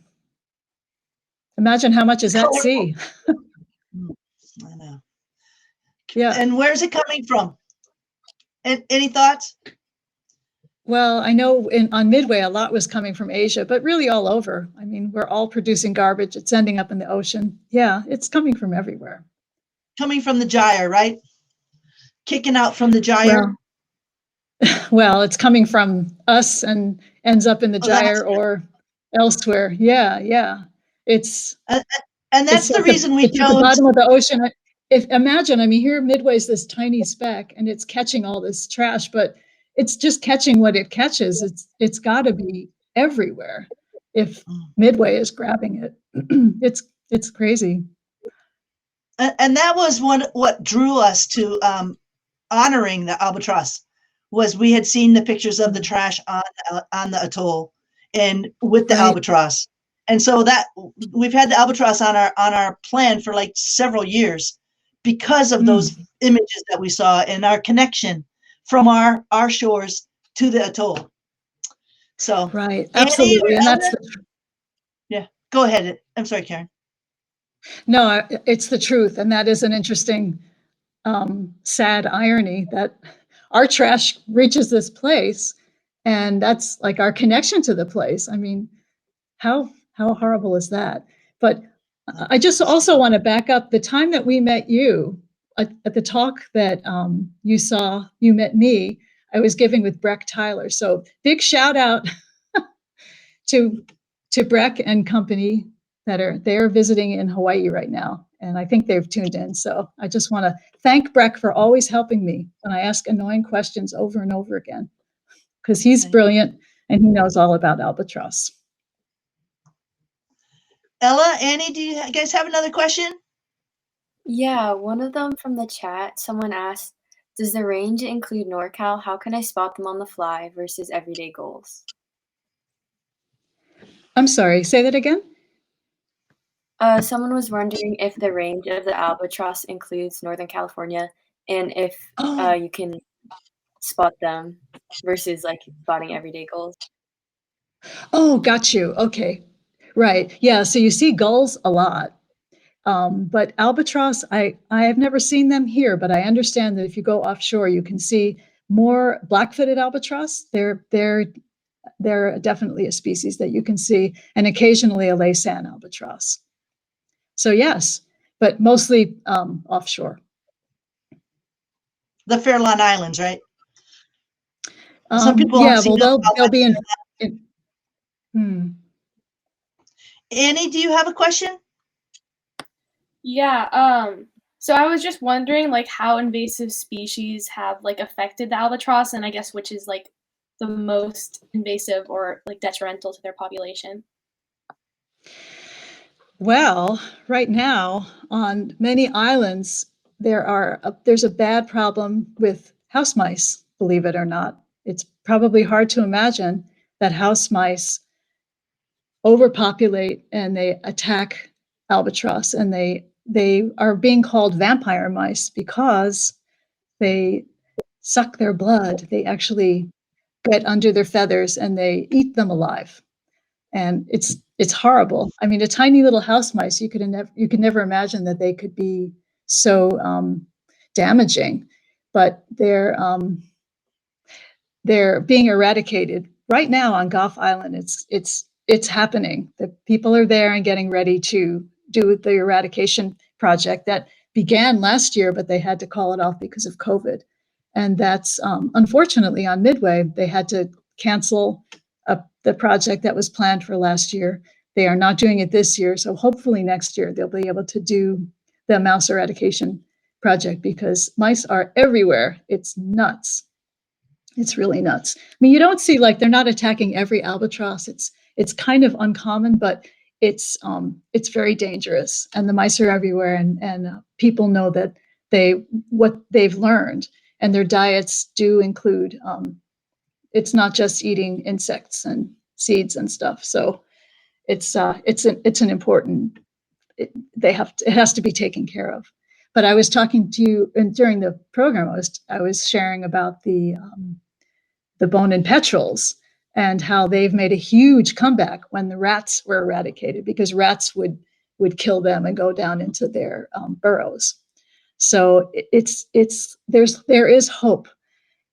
Imagine how much is at sea. I know. Yeah. And where's it coming from? Any thoughts? Well, I know on Midway, a lot was coming from Asia, but really all over. I mean, we're all producing garbage. It's ending up in the ocean. Yeah, it's coming from everywhere. Coming from the gyre, right? Kicking out from the gyre? Well, it's coming from us and ends up in the gyre or elsewhere. Yeah, yeah. It's and that's the reason we chose at the bottom of the ocean. Imagine, I mean, here Midway's this tiny speck, and it's catching all this trash, but it's just catching what it catches. It's got to be everywhere if Midway is grabbing it. It's crazy. And that was what drew us to honoring the albatross. Was we had seen the pictures of the trash on the atoll and with the albatross, and so that we've had the albatross on our plan for like several years because of those images that we saw and our connection from our shores to the atoll. So right, absolutely, and that's yeah. Go ahead. I'm sorry, Caren. No, it's the truth, and that is an interesting, sad irony that our trash reaches this place, and that's like our connection to the place. I mean, how horrible is that? But I just also want to back up the time that we met you at the talk that you met me. I was giving with Breck Tyler. So big shout out to Breck and company they're visiting in Hawaii right now. And I think they've tuned in. So I just want to thank Breck for always helping me when I ask annoying questions over and over again, because he's brilliant and he knows all about albatross. Ella, Annie, do you guys have another question? Yeah, one of them from the chat, someone asked, does the range include NorCal? How can I spot them on the fly versus everyday goals? I'm sorry, say that again? Someone was wondering if the range of the albatross includes Northern California and if Oh, you can spot them versus like spotting everyday goals. oh, got you. Okay. Right. Yeah. So you see gulls a lot. But albatross, I have never seen them here, but I understand that if you go offshore, you can see more black-footed albatross. They're definitely a species that you can see, and occasionally a Laysan albatross. So yes, but mostly offshore. The Farallon Islands, right? Some people don't Yeah, see well, know they'll about be that. in hmm. Annie, do you have a question? Yeah, so I was just wondering like how invasive species have like affected the albatross and I guess which is like the most invasive or like detrimental to their population. Well, right now on many islands, there's a bad problem with house mice, believe it or not. It's probably hard to imagine that house mice overpopulate and they attack albatross, and they are being called vampire mice because they suck their blood. They actually get under their feathers and they eat them alive. And it's horrible. I mean, a tiny little house mice, you could never imagine that they could be so damaging, but they're being eradicated right now on Gough Island. It's happening. The people are there and getting ready to do the eradication project that began last year, but they had to call it off because of COVID. And that's unfortunately on Midway, they had to cancel the project that was planned for last year. They are not doing it this year. So hopefully next year they'll be able to do the mouse eradication project because mice are everywhere. It's nuts. It's really nuts. I mean, you don't see like they're not attacking every albatross. It's kind of uncommon, but it's very dangerous, and the mice are everywhere. And people know that what they've learned, and their diets do include. It's not just eating insects and seeds and stuff. So it's an important. It has to be taken care of. But I was talking to you, and during the program, I was sharing about the bone-in petrels and how they've made a huge comeback when the rats were eradicated because rats would kill them and go down into their burrows. So there is hope,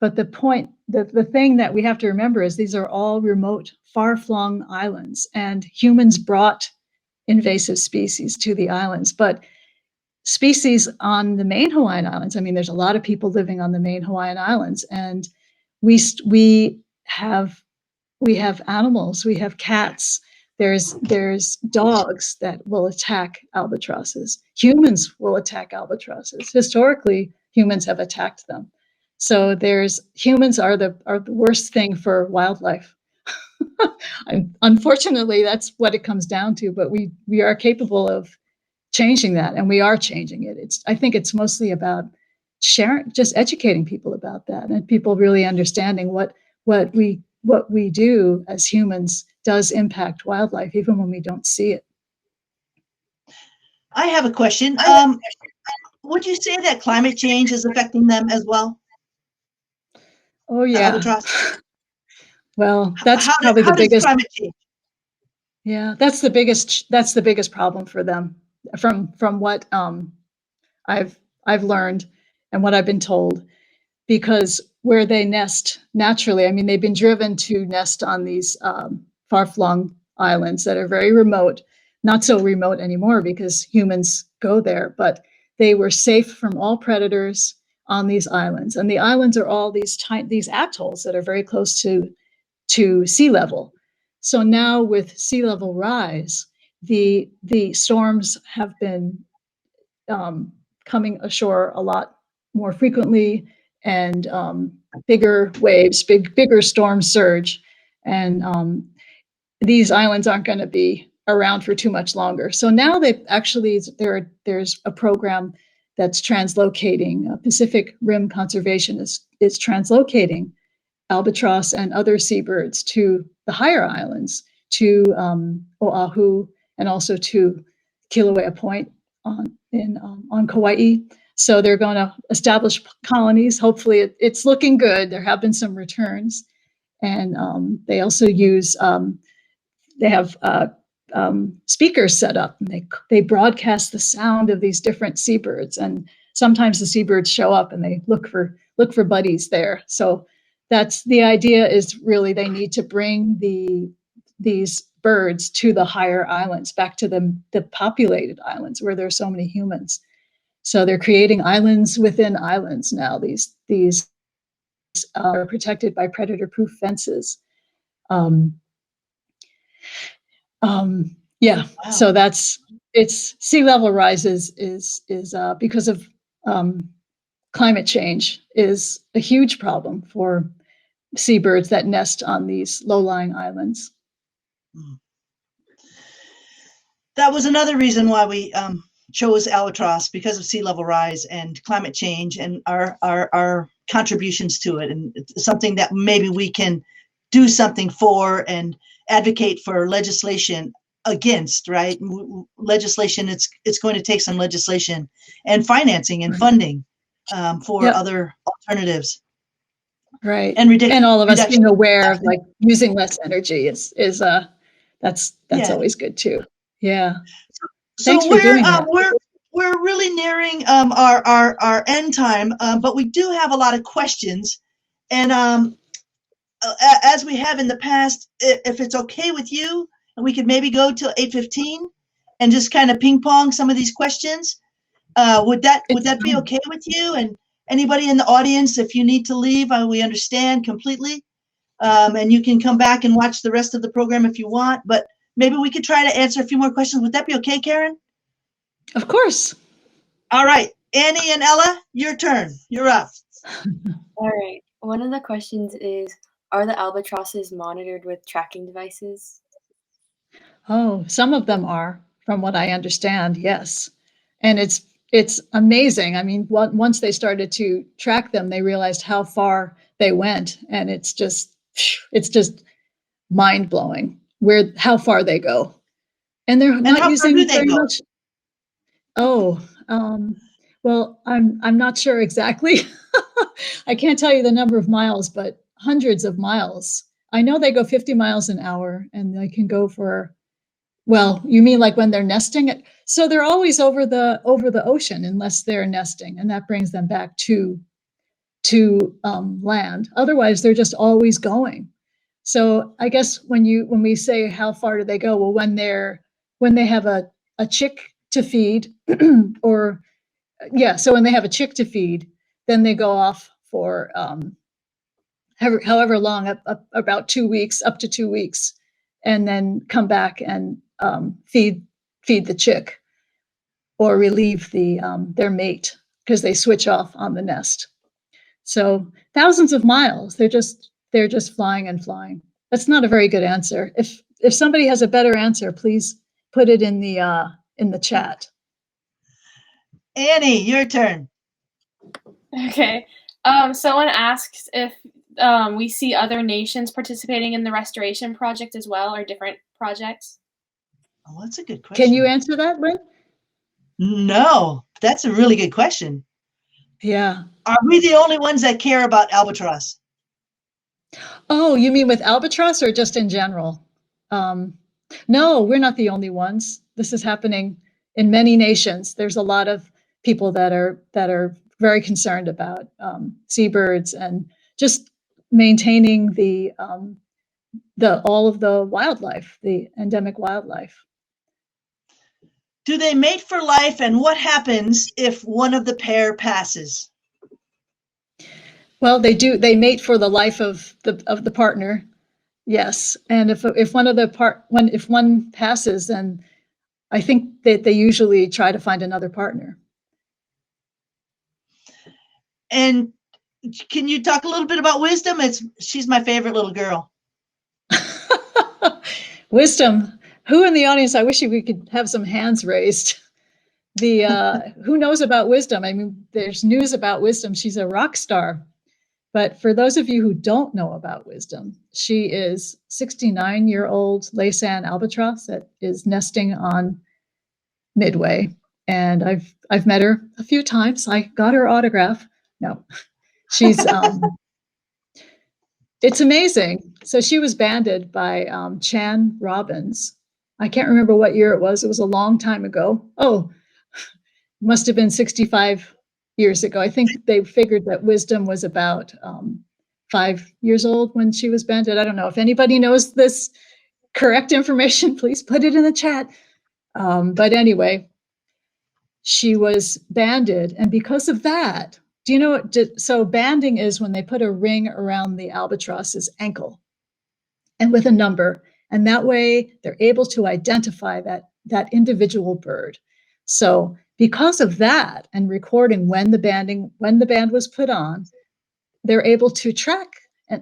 but the thing that we have to remember is these are all remote, far-flung islands, and humans brought invasive species to the islands, but species on the main Hawaiian Islands. I mean, there's a lot of people living on the main Hawaiian Islands, and we have we have animals, we have cats. There's dogs that will attack albatrosses. Humans will attack albatrosses. Historically, humans have attacked them. So there's humans are the worst thing for wildlife. Unfortunately, that's what it comes down to. But we are capable of changing that, and we are changing it. I think it's mostly about sharing, just educating people about that, and people really understanding what we do as humans does impact wildlife, even when we don't see it. I have a question. Would you say that climate change is affecting them as well? Oh The yeah. albatross? Well, that's probably How the does biggest. climate change? Yeah, that's the biggest problem for them, from what I've learned and what I've been told, because where they nest naturally, I mean, they've been driven to nest on these far-flung islands that are very remote, not so remote anymore because humans go there, but they were safe from all predators on these islands. And the islands are all these atolls that are very close to sea level. So now with sea level rise, the storms have been coming ashore a lot more frequently, and bigger waves, bigger storms surge, and these islands aren't going to be around for too much longer. So now they actually there's a program that's translocating. Pacific Rim Conservation is translocating albatross and other seabirds to the higher islands, to Oahu, and also to Kilauea Point on Kauai. So they're going to establish colonies. Hopefully, it's looking good. There have been some returns, and they also use they have speakers set up, and they broadcast the sound of these different seabirds. And sometimes the seabirds show up, and they look for buddies there. So that's the idea. Is really they need to bring these birds to the higher islands, back to the populated islands where there's so many humans. So they're creating islands within islands now. These are protected by predator-proof fences. Yeah, wow. So it's sea level rise is because of climate change is a huge problem for seabirds that nest on these low-lying islands. That was another reason why we chose albatross, because of sea level rise and climate change and our contributions to it, and it's something that maybe we can do something for and advocate for legislation against, right? Legislation, it's going to take some legislation and financing and funding for other alternatives. Right. And all of us being aware of like using less energy is that's always good too. Yeah. Thanks for doing that. We're really nearing our end time, but we do have a lot of questions. And as we have in the past, if it's okay with you, and we could maybe go till 8:15 and just kind of ping pong some of these questions. Would that be okay with you? And anybody in the audience, if you need to leave, we understand completely. And you can come back and watch the rest of the program if you want, but maybe we could try to answer a few more questions. Would that be okay, Caren? Of course. All right, Annie and Ella, your turn. You're up. All right. One of the questions is, are the albatrosses monitored with tracking devices? Oh, some of them are, from what I understand, yes. And it's amazing. I mean, once they started to track them, they realized how far they went, and it's just mind blowing how far they go, and they're not using very much. Oh, well, I'm not sure exactly. I can't tell you the number of miles, but hundreds of miles. I know they go 50 miles an hour, and they can go for. Well, you mean like when they're nesting? So they're always over the ocean unless they're nesting, and that brings them back to land. Otherwise, they're just always going. So I guess when we say how far do they go? Well, when they have a chick to feed, or so when they have a chick to feed, then they go off for however long, about 2 weeks, up to 2 weeks, and then come back and feed the chick or relieve their mate, because they switch off on the nest. So thousands of miles, they're just flying and flying. That's not a very good answer. If somebody has a better answer, please put it in the chat. Annie, your turn. Okay. Someone asked if we see other nations participating in the restoration project as well, or different projects. Oh, that's a good question. Can you answer that, Lynn? No, that's a really good question. Yeah. Are we the only ones that care about albatross? Oh, you mean with albatross or just in general? No, we're not the only ones. This is happening in many nations. There's a lot of people that are very concerned about seabirds and just maintaining all of the wildlife, the endemic wildlife. Do they mate for life, and what happens if one of the pair passes? Well, they do. They mate for the life of the partner, yes. And if one passes, then I think that they usually try to find another partner. And can you talk a little bit about Wisdom? She's my favorite little girl. Wisdom. Who in the audience? I wish we could have some hands raised. Who knows about Wisdom? I mean, there's news about Wisdom. She's a rock star. But for those of you who don't know about Wisdom, she is 69-year-old Laysan albatross that is nesting on Midway. And I've met her a few times. I got her autograph. No, she's it's amazing. So she was banded by Chan Robbins. I can't remember what year it was. It was a long time ago. Oh, must have been 65 years ago. I think they figured that Wisdom was about 5 years old when she was banded. I don't know if anybody knows this correct information. Please put it in the chat. But anyway, she was banded, and because of that, do you know what? So banding is when they put a ring around the albatross's ankle, and with a number, and that way they're able to identify that individual bird. So because of that, and recording when the band was put on, they're able to track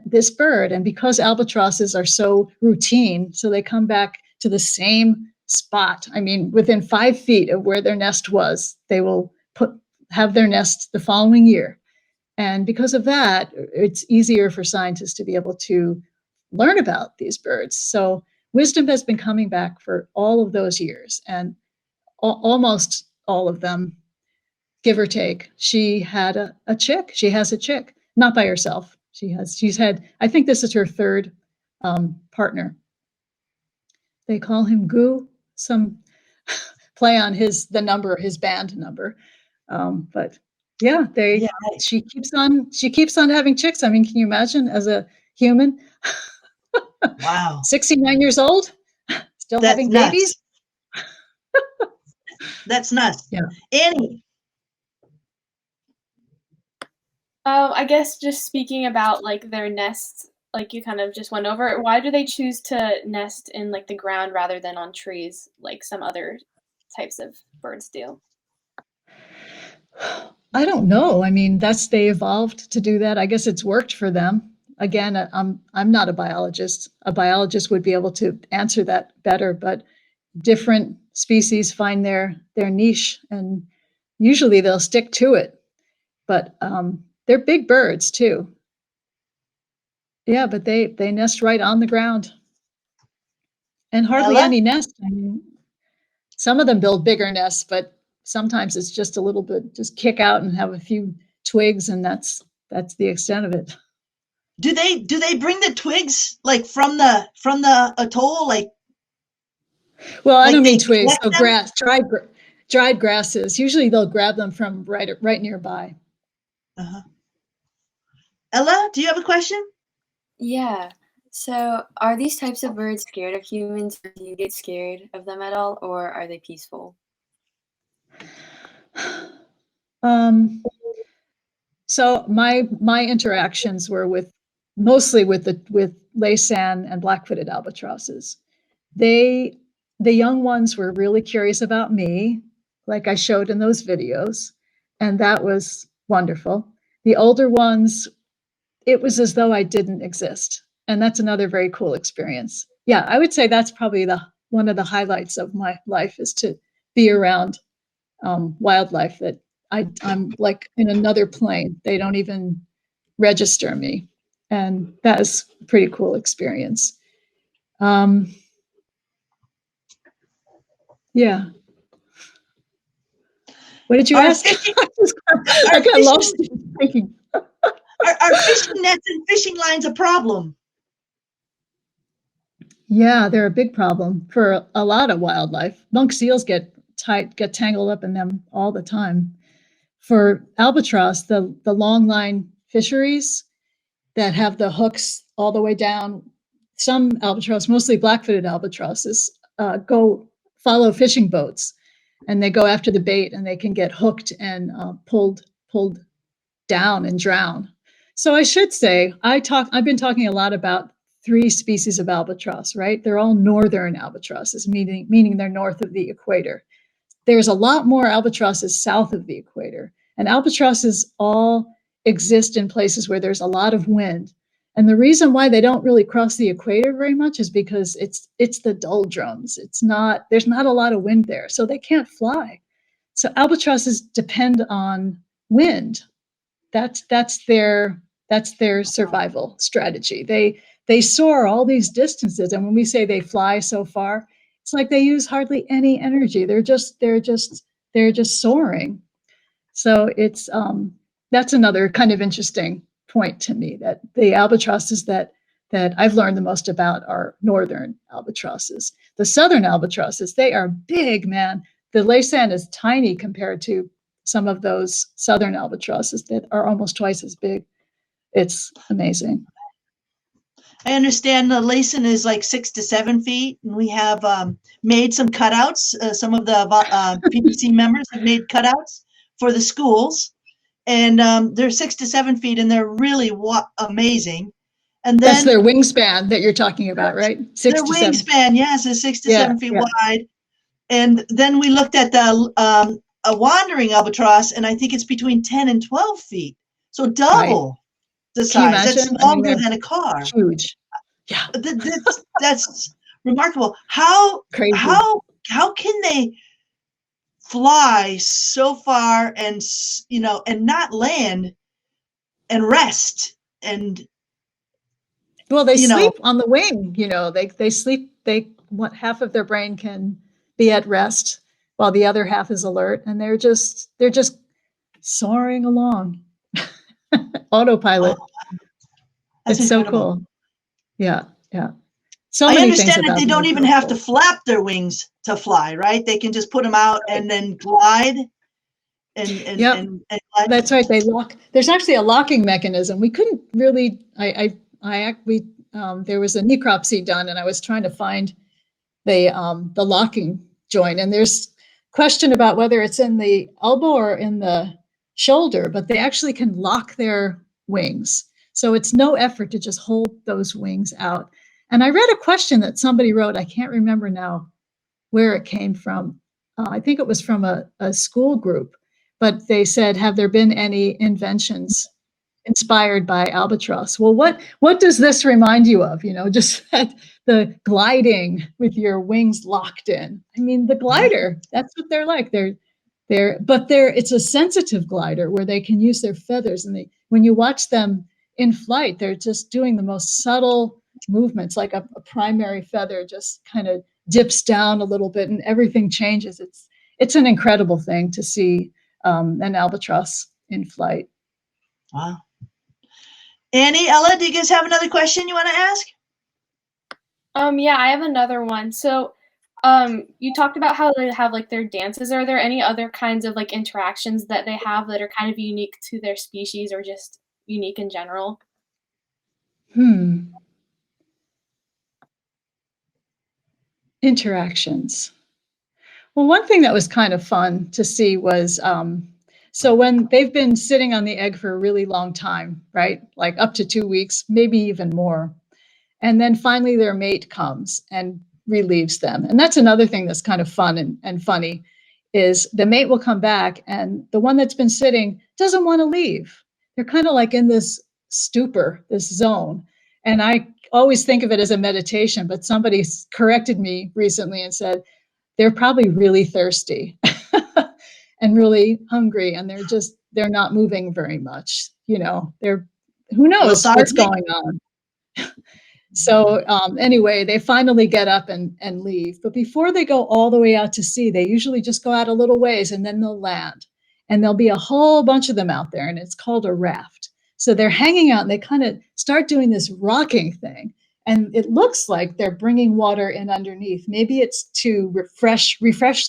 this bird. And because albatrosses are so routine, so they come back to the same spot. I mean, within 5 feet of where their nest was, they will have their nest the following year. And because of that, it's easier for scientists to be able to learn about these birds. So Wisdom has been coming back for all of those years, and almost all of them, give or take. She had a chick. She has a chick, not by herself. She's had, I think this is her third partner. They call him Goo, some play on his band number. But yeah, she keeps on having chicks. I mean, can you imagine as a human? Wow. 69 years old, still That's having nuts. babies. That's nuts. Yeah. Annie. I guess just speaking about like their nests, like you kind of just went over, why do they choose to nest in like the ground rather than on trees like some other types of birds do? I don't know. I mean, they evolved to do that. I guess it's worked for them. Again, I'm not a biologist. A biologist would be able to answer that better, but different species find their niche, and usually they'll stick to it. But they're big birds too. Yeah, but they nest right on the ground, and hardly Ella? any nest. I mean, some of them build bigger nests, but sometimes it's just a little bit, just kick out and have a few twigs, and that's the extent of it. Do they bring the twigs like from the atoll? Like, well, I like don't they mean twigs. collect So them? grass, dried grasses. Usually they'll grab them from right nearby. Uh-huh. Ella, do you have a question? Yeah. So, are these types of birds scared of humans, or do you get scared of them at all, or are they peaceful? So my interactions were mostly with Laysan and black-footed albatrosses. The young ones were really curious about me, like I showed in those videos, and that was wonderful. The older ones, it was as though I didn't exist, and that's another very cool experience. Yeah, I would say that's probably one of the highlights of my life, is to be around wildlife that I'm like in another plane. They don't even register me, and that is a pretty cool experience. Yeah. What did you ask? I got lost thinking. Are fishing nets and fishing lines a problem? Yeah, they're a big problem for a lot of wildlife. Monk seals get tangled up in them all the time. For albatross, the long line fisheries that have the hooks all the way down, some albatross, mostly black-footed albatrosses, go follow fishing boats, and they go after the bait, and they can get hooked and pulled down and drown. So I should say, I've been talking a lot about 3 species of albatross, right? They're all northern albatrosses, meaning they're north of the equator. There's a lot more albatrosses south of the equator, and albatrosses all exist in places where there's a lot of wind. And the reason why they don't really cross the equator very much is because it's the doldrums. There's not a lot of wind there, so they can't fly. So albatrosses depend on wind. That's their survival strategy. They soar all these distances, and when we say they fly so far, it's like they use hardly any energy. They're just soaring. So that's another kind of interesting point to me, that the albatrosses that I've learned the most about are northern albatrosses. The southern albatrosses, they are big, man. The Laysan is tiny compared to some of those southern albatrosses that are almost twice as big. It's amazing. I understand the Laysan is like 6 to 7 feet, and we have made some cutouts. Some of the PBC members have made cutouts for the schools, and they're 6 to 7 feet, and they're really amazing. And then that's their wingspan that you're talking about, right? Their wingspan, yes, is 6 to 7 feet wide. And then we looked at the a wandering albatross, and I think it's between 10 and 12 feet, so double the size. That's longer than a car. Huge. Yeah, that's remarkable. How can they fly so far and not land and rest and well, they sleep on the wing. They sleep. Half of their brain can be at rest while the other half is alert, and they're just soaring along. Autopilot. That's it's incredible. So cool. Yeah. So I many understand things that they don't even have to flap their wings to fly, right? They can just put them out and then glide. And glide. That's right. They lock. There's actually a locking mechanism. We couldn't really. There was a necropsy done, and I was trying to find the locking joint, and there's question about whether it's in the elbow or in the shoulder, but they actually can lock their wings. So it's no effort to just hold those wings out. And I read a question that somebody wrote. I can't remember now where it came from. I think it was from a school group, but they said, have there been any inventions inspired by albatross? Well, what does this remind you of? Just that the gliding with your wings locked in. I mean, the glider, that's what they're like. It's a sensitive glider where they can use their feathers, and when you watch them in flight, they're just doing the most subtle movements, like a primary feather just kind of dips down a little bit and everything changes. It's an incredible thing to see an albatross in flight. Wow. Annie, Ella, do you guys have another question you want to ask? Yeah, I have another one. So you talked about how they have like their dances. Are there any other kinds of like interactions that they have that are kind of unique to their species or just unique in general? Interactions. Well, one thing that was kind of fun to see was so when they've been sitting on the egg for a really long time, right? Like up to 2 weeks, maybe even more. And then finally their mate comes and relieves them. And that's another thing that's kind of fun and funny, is the mate will come back and the one that's been sitting doesn't want to leave. They're kind of like in this stupor, this zone. And I always think of it as a meditation, but somebody corrected me recently and said, they're probably really thirsty and really hungry, and they're not moving very much. Who knows what's going on. So anyway, they finally get up and leave. But before they go all the way out to sea, they usually just go out a little ways and then they'll land. And there'll be a whole bunch of them out there, and it's called a raft. So they're hanging out and they kind of start doing this rocking thing. And it looks like they're bringing water in underneath. Maybe it's to refresh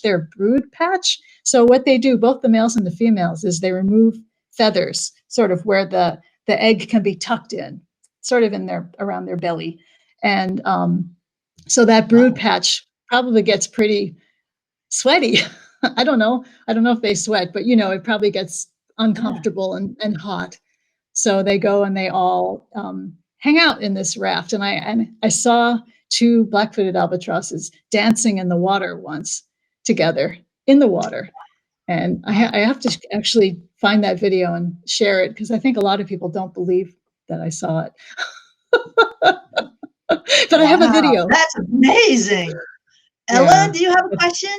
their brood patch. So what they do, both the males and the females, is they remove feathers, sort of where the egg can be tucked in, sort of around their belly. And so that brood patch probably gets pretty sweaty. I don't know if they sweat, but it probably gets uncomfortable and hot. So they go and they all hang out in this raft. And I saw 2 black-footed albatrosses dancing in the water once together in the water. And I have to actually find that video and share it, because I think a lot of people don't believe that I saw it. But I have a video. That's amazing. Ella, Yeah. do you have a question?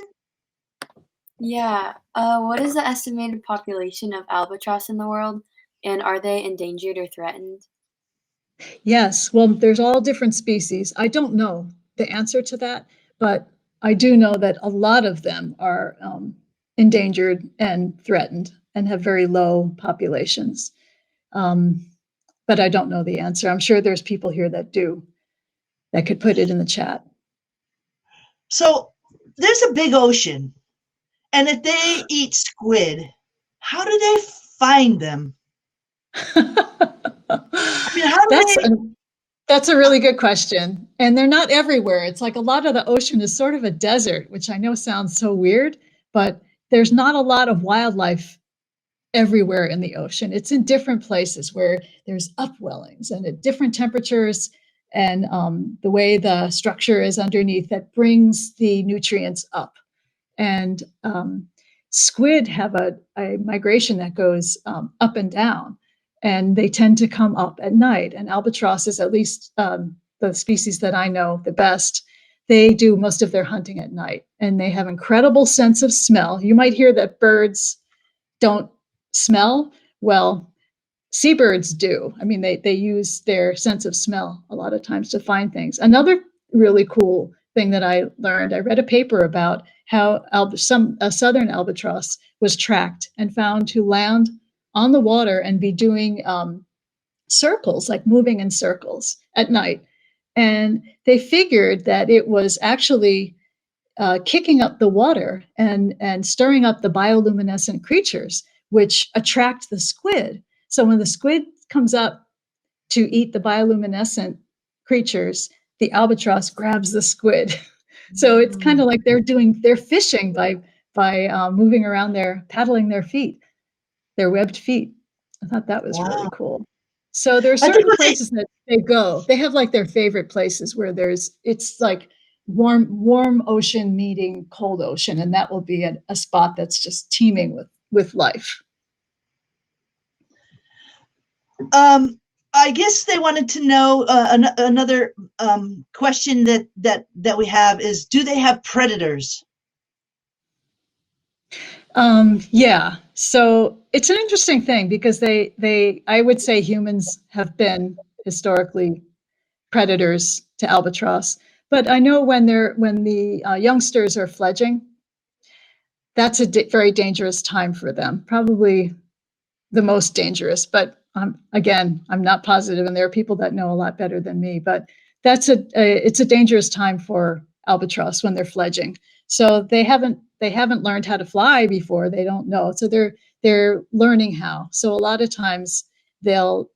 Yeah. What is the estimated population of albatross in the world, and are they endangered or threatened? Yes, well, there's all different species. I don't know the answer to that, but I do know that a lot of them are endangered and threatened and have very low populations. Um, but I don't know the answer. I'm sure there's people here that do, that could put it in the chat. So there's a big ocean, and if they eat squid, how do they find them? I mean, how do That's they? that's a really good question. And they're not everywhere. It's like a lot of the ocean is sort of a desert, which I know sounds so weird, but there's not a lot of wildlife everywhere in the ocean. It's in different places where there's upwellings and at different temperatures, and the way the structure is underneath that brings the nutrients up. And squid have a migration that goes up and down, and they tend to come up at night. And albatross is, at least the species that I know the best, they do most of their hunting at night, and they have incredible sense of smell. You might hear that birds don't smell. Well, seabirds do. I mean, they use their sense of smell a lot of times to find things. Another really cool thing that I learned, I read a paper about how a southern albatross was tracked and found to land on the water and be doing circles, like moving in circles at night. And they figured that it was actually kicking up the water and stirring up the bioluminescent creatures, which attract the squid. So when the squid comes up to eat the bioluminescent creatures, the albatross grabs the squid. So it's kind of like they're fishing by moving around there, paddling their feet, their webbed feet. I thought that was really Wow. cool. So there are I think certain what they, places that they go. They have like their favorite places where it's like warm ocean meeting cold ocean, and that will be a spot that's just teeming with life. I guess they wanted to know another question that we have is, do they have predators? Yeah. So it's an interesting thing because I would say humans have been historically predators to albatross, but I know when the youngsters are fledging, that's a very dangerous time for them. Probably the most dangerous, but again, I'm not positive, and there are people that know a lot better than me. But it's a dangerous time for albatross when they're fledging. So they haven't learned how to fly before. They don't know, so they're learning how. So a lot of times they'll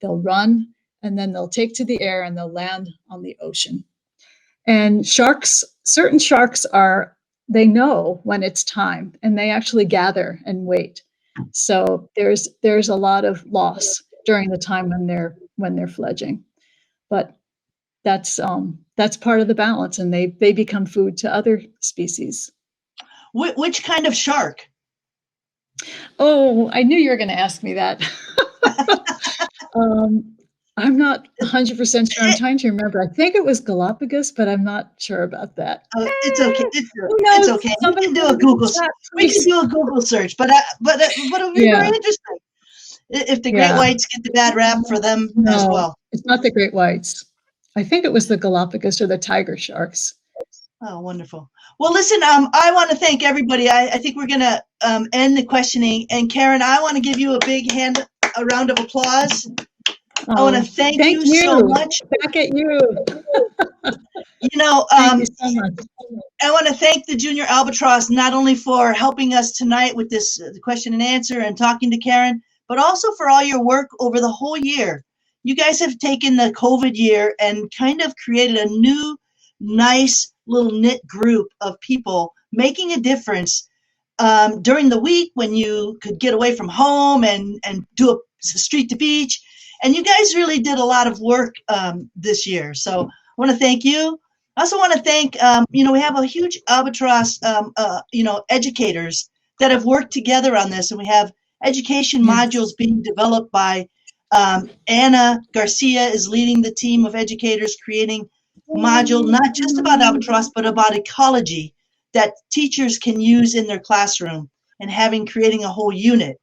run, and then they'll take to the air and they'll land on the ocean. And certain sharks they know when it's time, and they actually gather and wait. So there's a lot of loss during the time when they're fledging, but that's part of the balance, and they become food to other species. Which kind of shark? Oh, I knew you were going to ask me that. I'm not 100% sure. I'm trying to remember. I think it was Galapagos, but I'm not sure about that. It's okay. Who knows? It's okay. We can do a Google. We can do a Google search, but it'll be very interesting if the great whites get the bad rap for them as well. It's not the great whites. I think it was the Galapagos or the tiger sharks. Oh, wonderful. Well, listen, I want to thank everybody. I think we're going to end the questioning. And Caren, I want to give you a round of applause. I want to thank you so much. Back at you. You know, thank you so much. I want to thank the Junior Albatross not only for helping us tonight with this question and answer and talking to Caren, but also for all your work over the whole year. You guys have taken the COVID year and kind of created a new, nice little knit group of people making a difference during the week when you could get away from home and do a street to beach. And you guys really did a lot of work this year. So I want to thank you. I also want to thank, we have a huge Albatross, educators that have worked together on this. And we have education modules being developed by Anna Garcia is leading the team of educators creating module, not just about albatross, but about ecology that teachers can use in their classroom and creating a whole unit.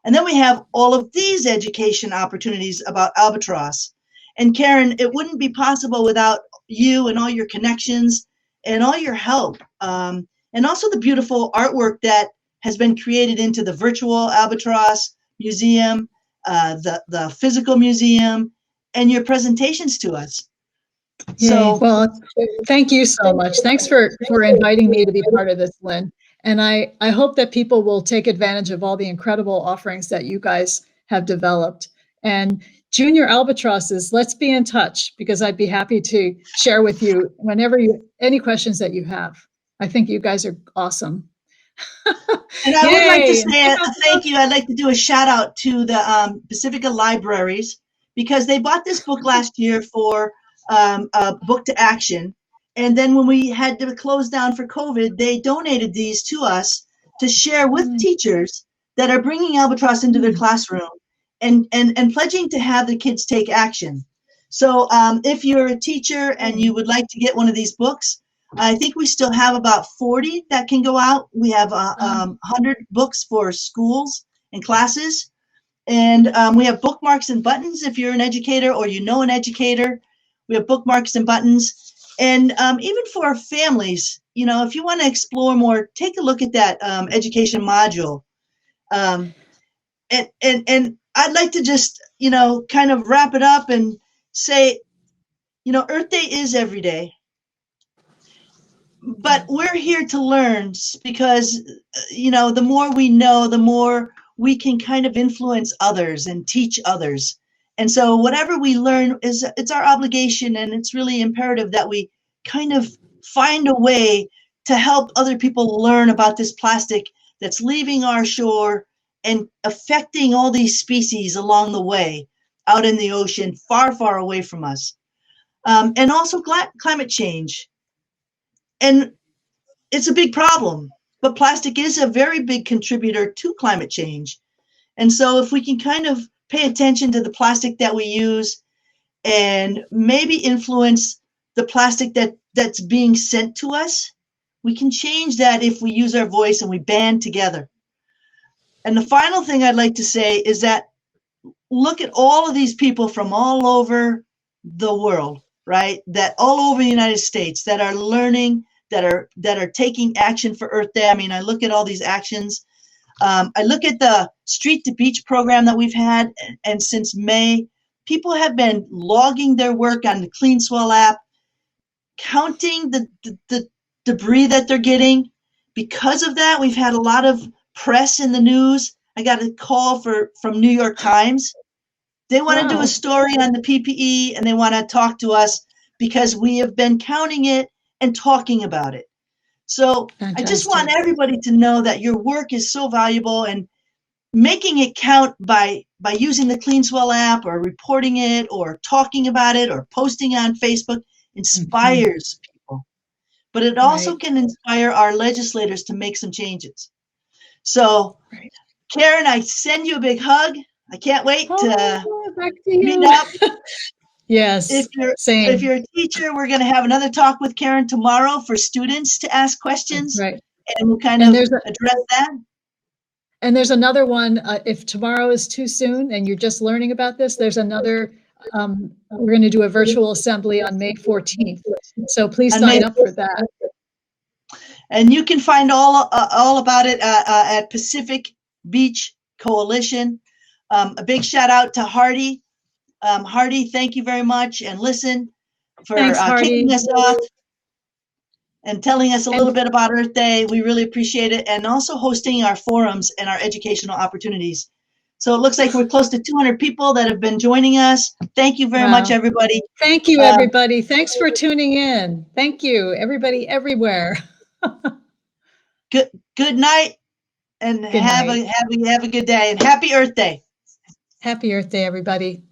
And then we have all of these education opportunities about albatross. And Caren, it wouldn't be possible without you and all your connections and all your help. And also the beautiful artwork that has been created into the virtual albatross museum, the physical museum, and your presentations to us. Yay. So, well, thank you so much. Thanks for inviting me to be part of this, Lynn. And I hope that people will take advantage of all the incredible offerings that you guys have developed. And Junior Albatrosses, let's be in touch, because I'd be happy to share with you whenever any questions that you have. I think you guys are awesome. And I would like to say thank you. I'd like to do a shout out to the Pacifica Libraries, because they bought this book last year for a book to action. And then when we had to close down for COVID, they donated these to us to share with teachers that are bringing albatross into their classroom and pledging to have the kids take action. So if you're a teacher and you would like to get one of these books, I think we still have about 40 that can go out. We have 100 books for schools and classes. And we have bookmarks and buttons if you're an educator or you know an educator. We have bookmarks and buttons. And even for families, if you want to explore more, take a look at that education module. And I'd like to just, kind of wrap it up and say, Earth Day is every day. But we're here to learn, because, the more we know, the more we can kind of influence others and teach others. And so whatever we learn it's our obligation, and it's really imperative that we kind of find a way to help other people learn about this plastic that's leaving our shore and affecting all these species along the way out in the ocean, far, far away from us. And also climate change. And it's a big problem, but plastic is a very big contributor to climate change. And so if we can kind of pay attention to the plastic that we use and maybe influence the plastic that's being sent to us, we can change that if we use our voice and we band together. And the final thing I'd like to say is that look at all of these people from all over the world, right? That all over the United States that are learning, that are taking action for Earth Day. I mean, I look at all these actions. I look at the Street to Beach program that we've had, and since May, people have been logging their work on the Clean Swell app, counting the debris that they're getting. Because of that, we've had a lot of press in the news. I got a call from New York Times. They want to do a story on the PPE, and they want to talk to us because we have been counting it and talking about it. So fantastic. I just want everybody to know that your work is so valuable, and making it count by using the Clean Swell app or reporting it or talking about it or posting on Facebook inspires people. But it also can inspire our legislators to make some changes. So Caren, I send you a big hug. I can't wait to meet up. Yes, if you're a teacher, we're going to have another talk with Caren tomorrow for students to ask questions, and we'll kind of address that. And there's another one. If tomorrow is too soon and you're just learning about this, there's another. We're going to do a virtual assembly on May 14th. So please sign up for that. And you can find all about it at Pacific Beach Coalition. A big shout out to Hardy. Hardy, thank you very much, and listen for kicking us off and telling us a little bit about Earth Day. We really appreciate it, and also hosting our forums and our educational opportunities. So it looks like we're close to 200 people that have been joining us. Thank you very much, everybody. Thank you, everybody. Thanks for tuning in. Thank you, everybody, everywhere. Good night, and have a good day, and happy Earth Day. Happy Earth Day, everybody.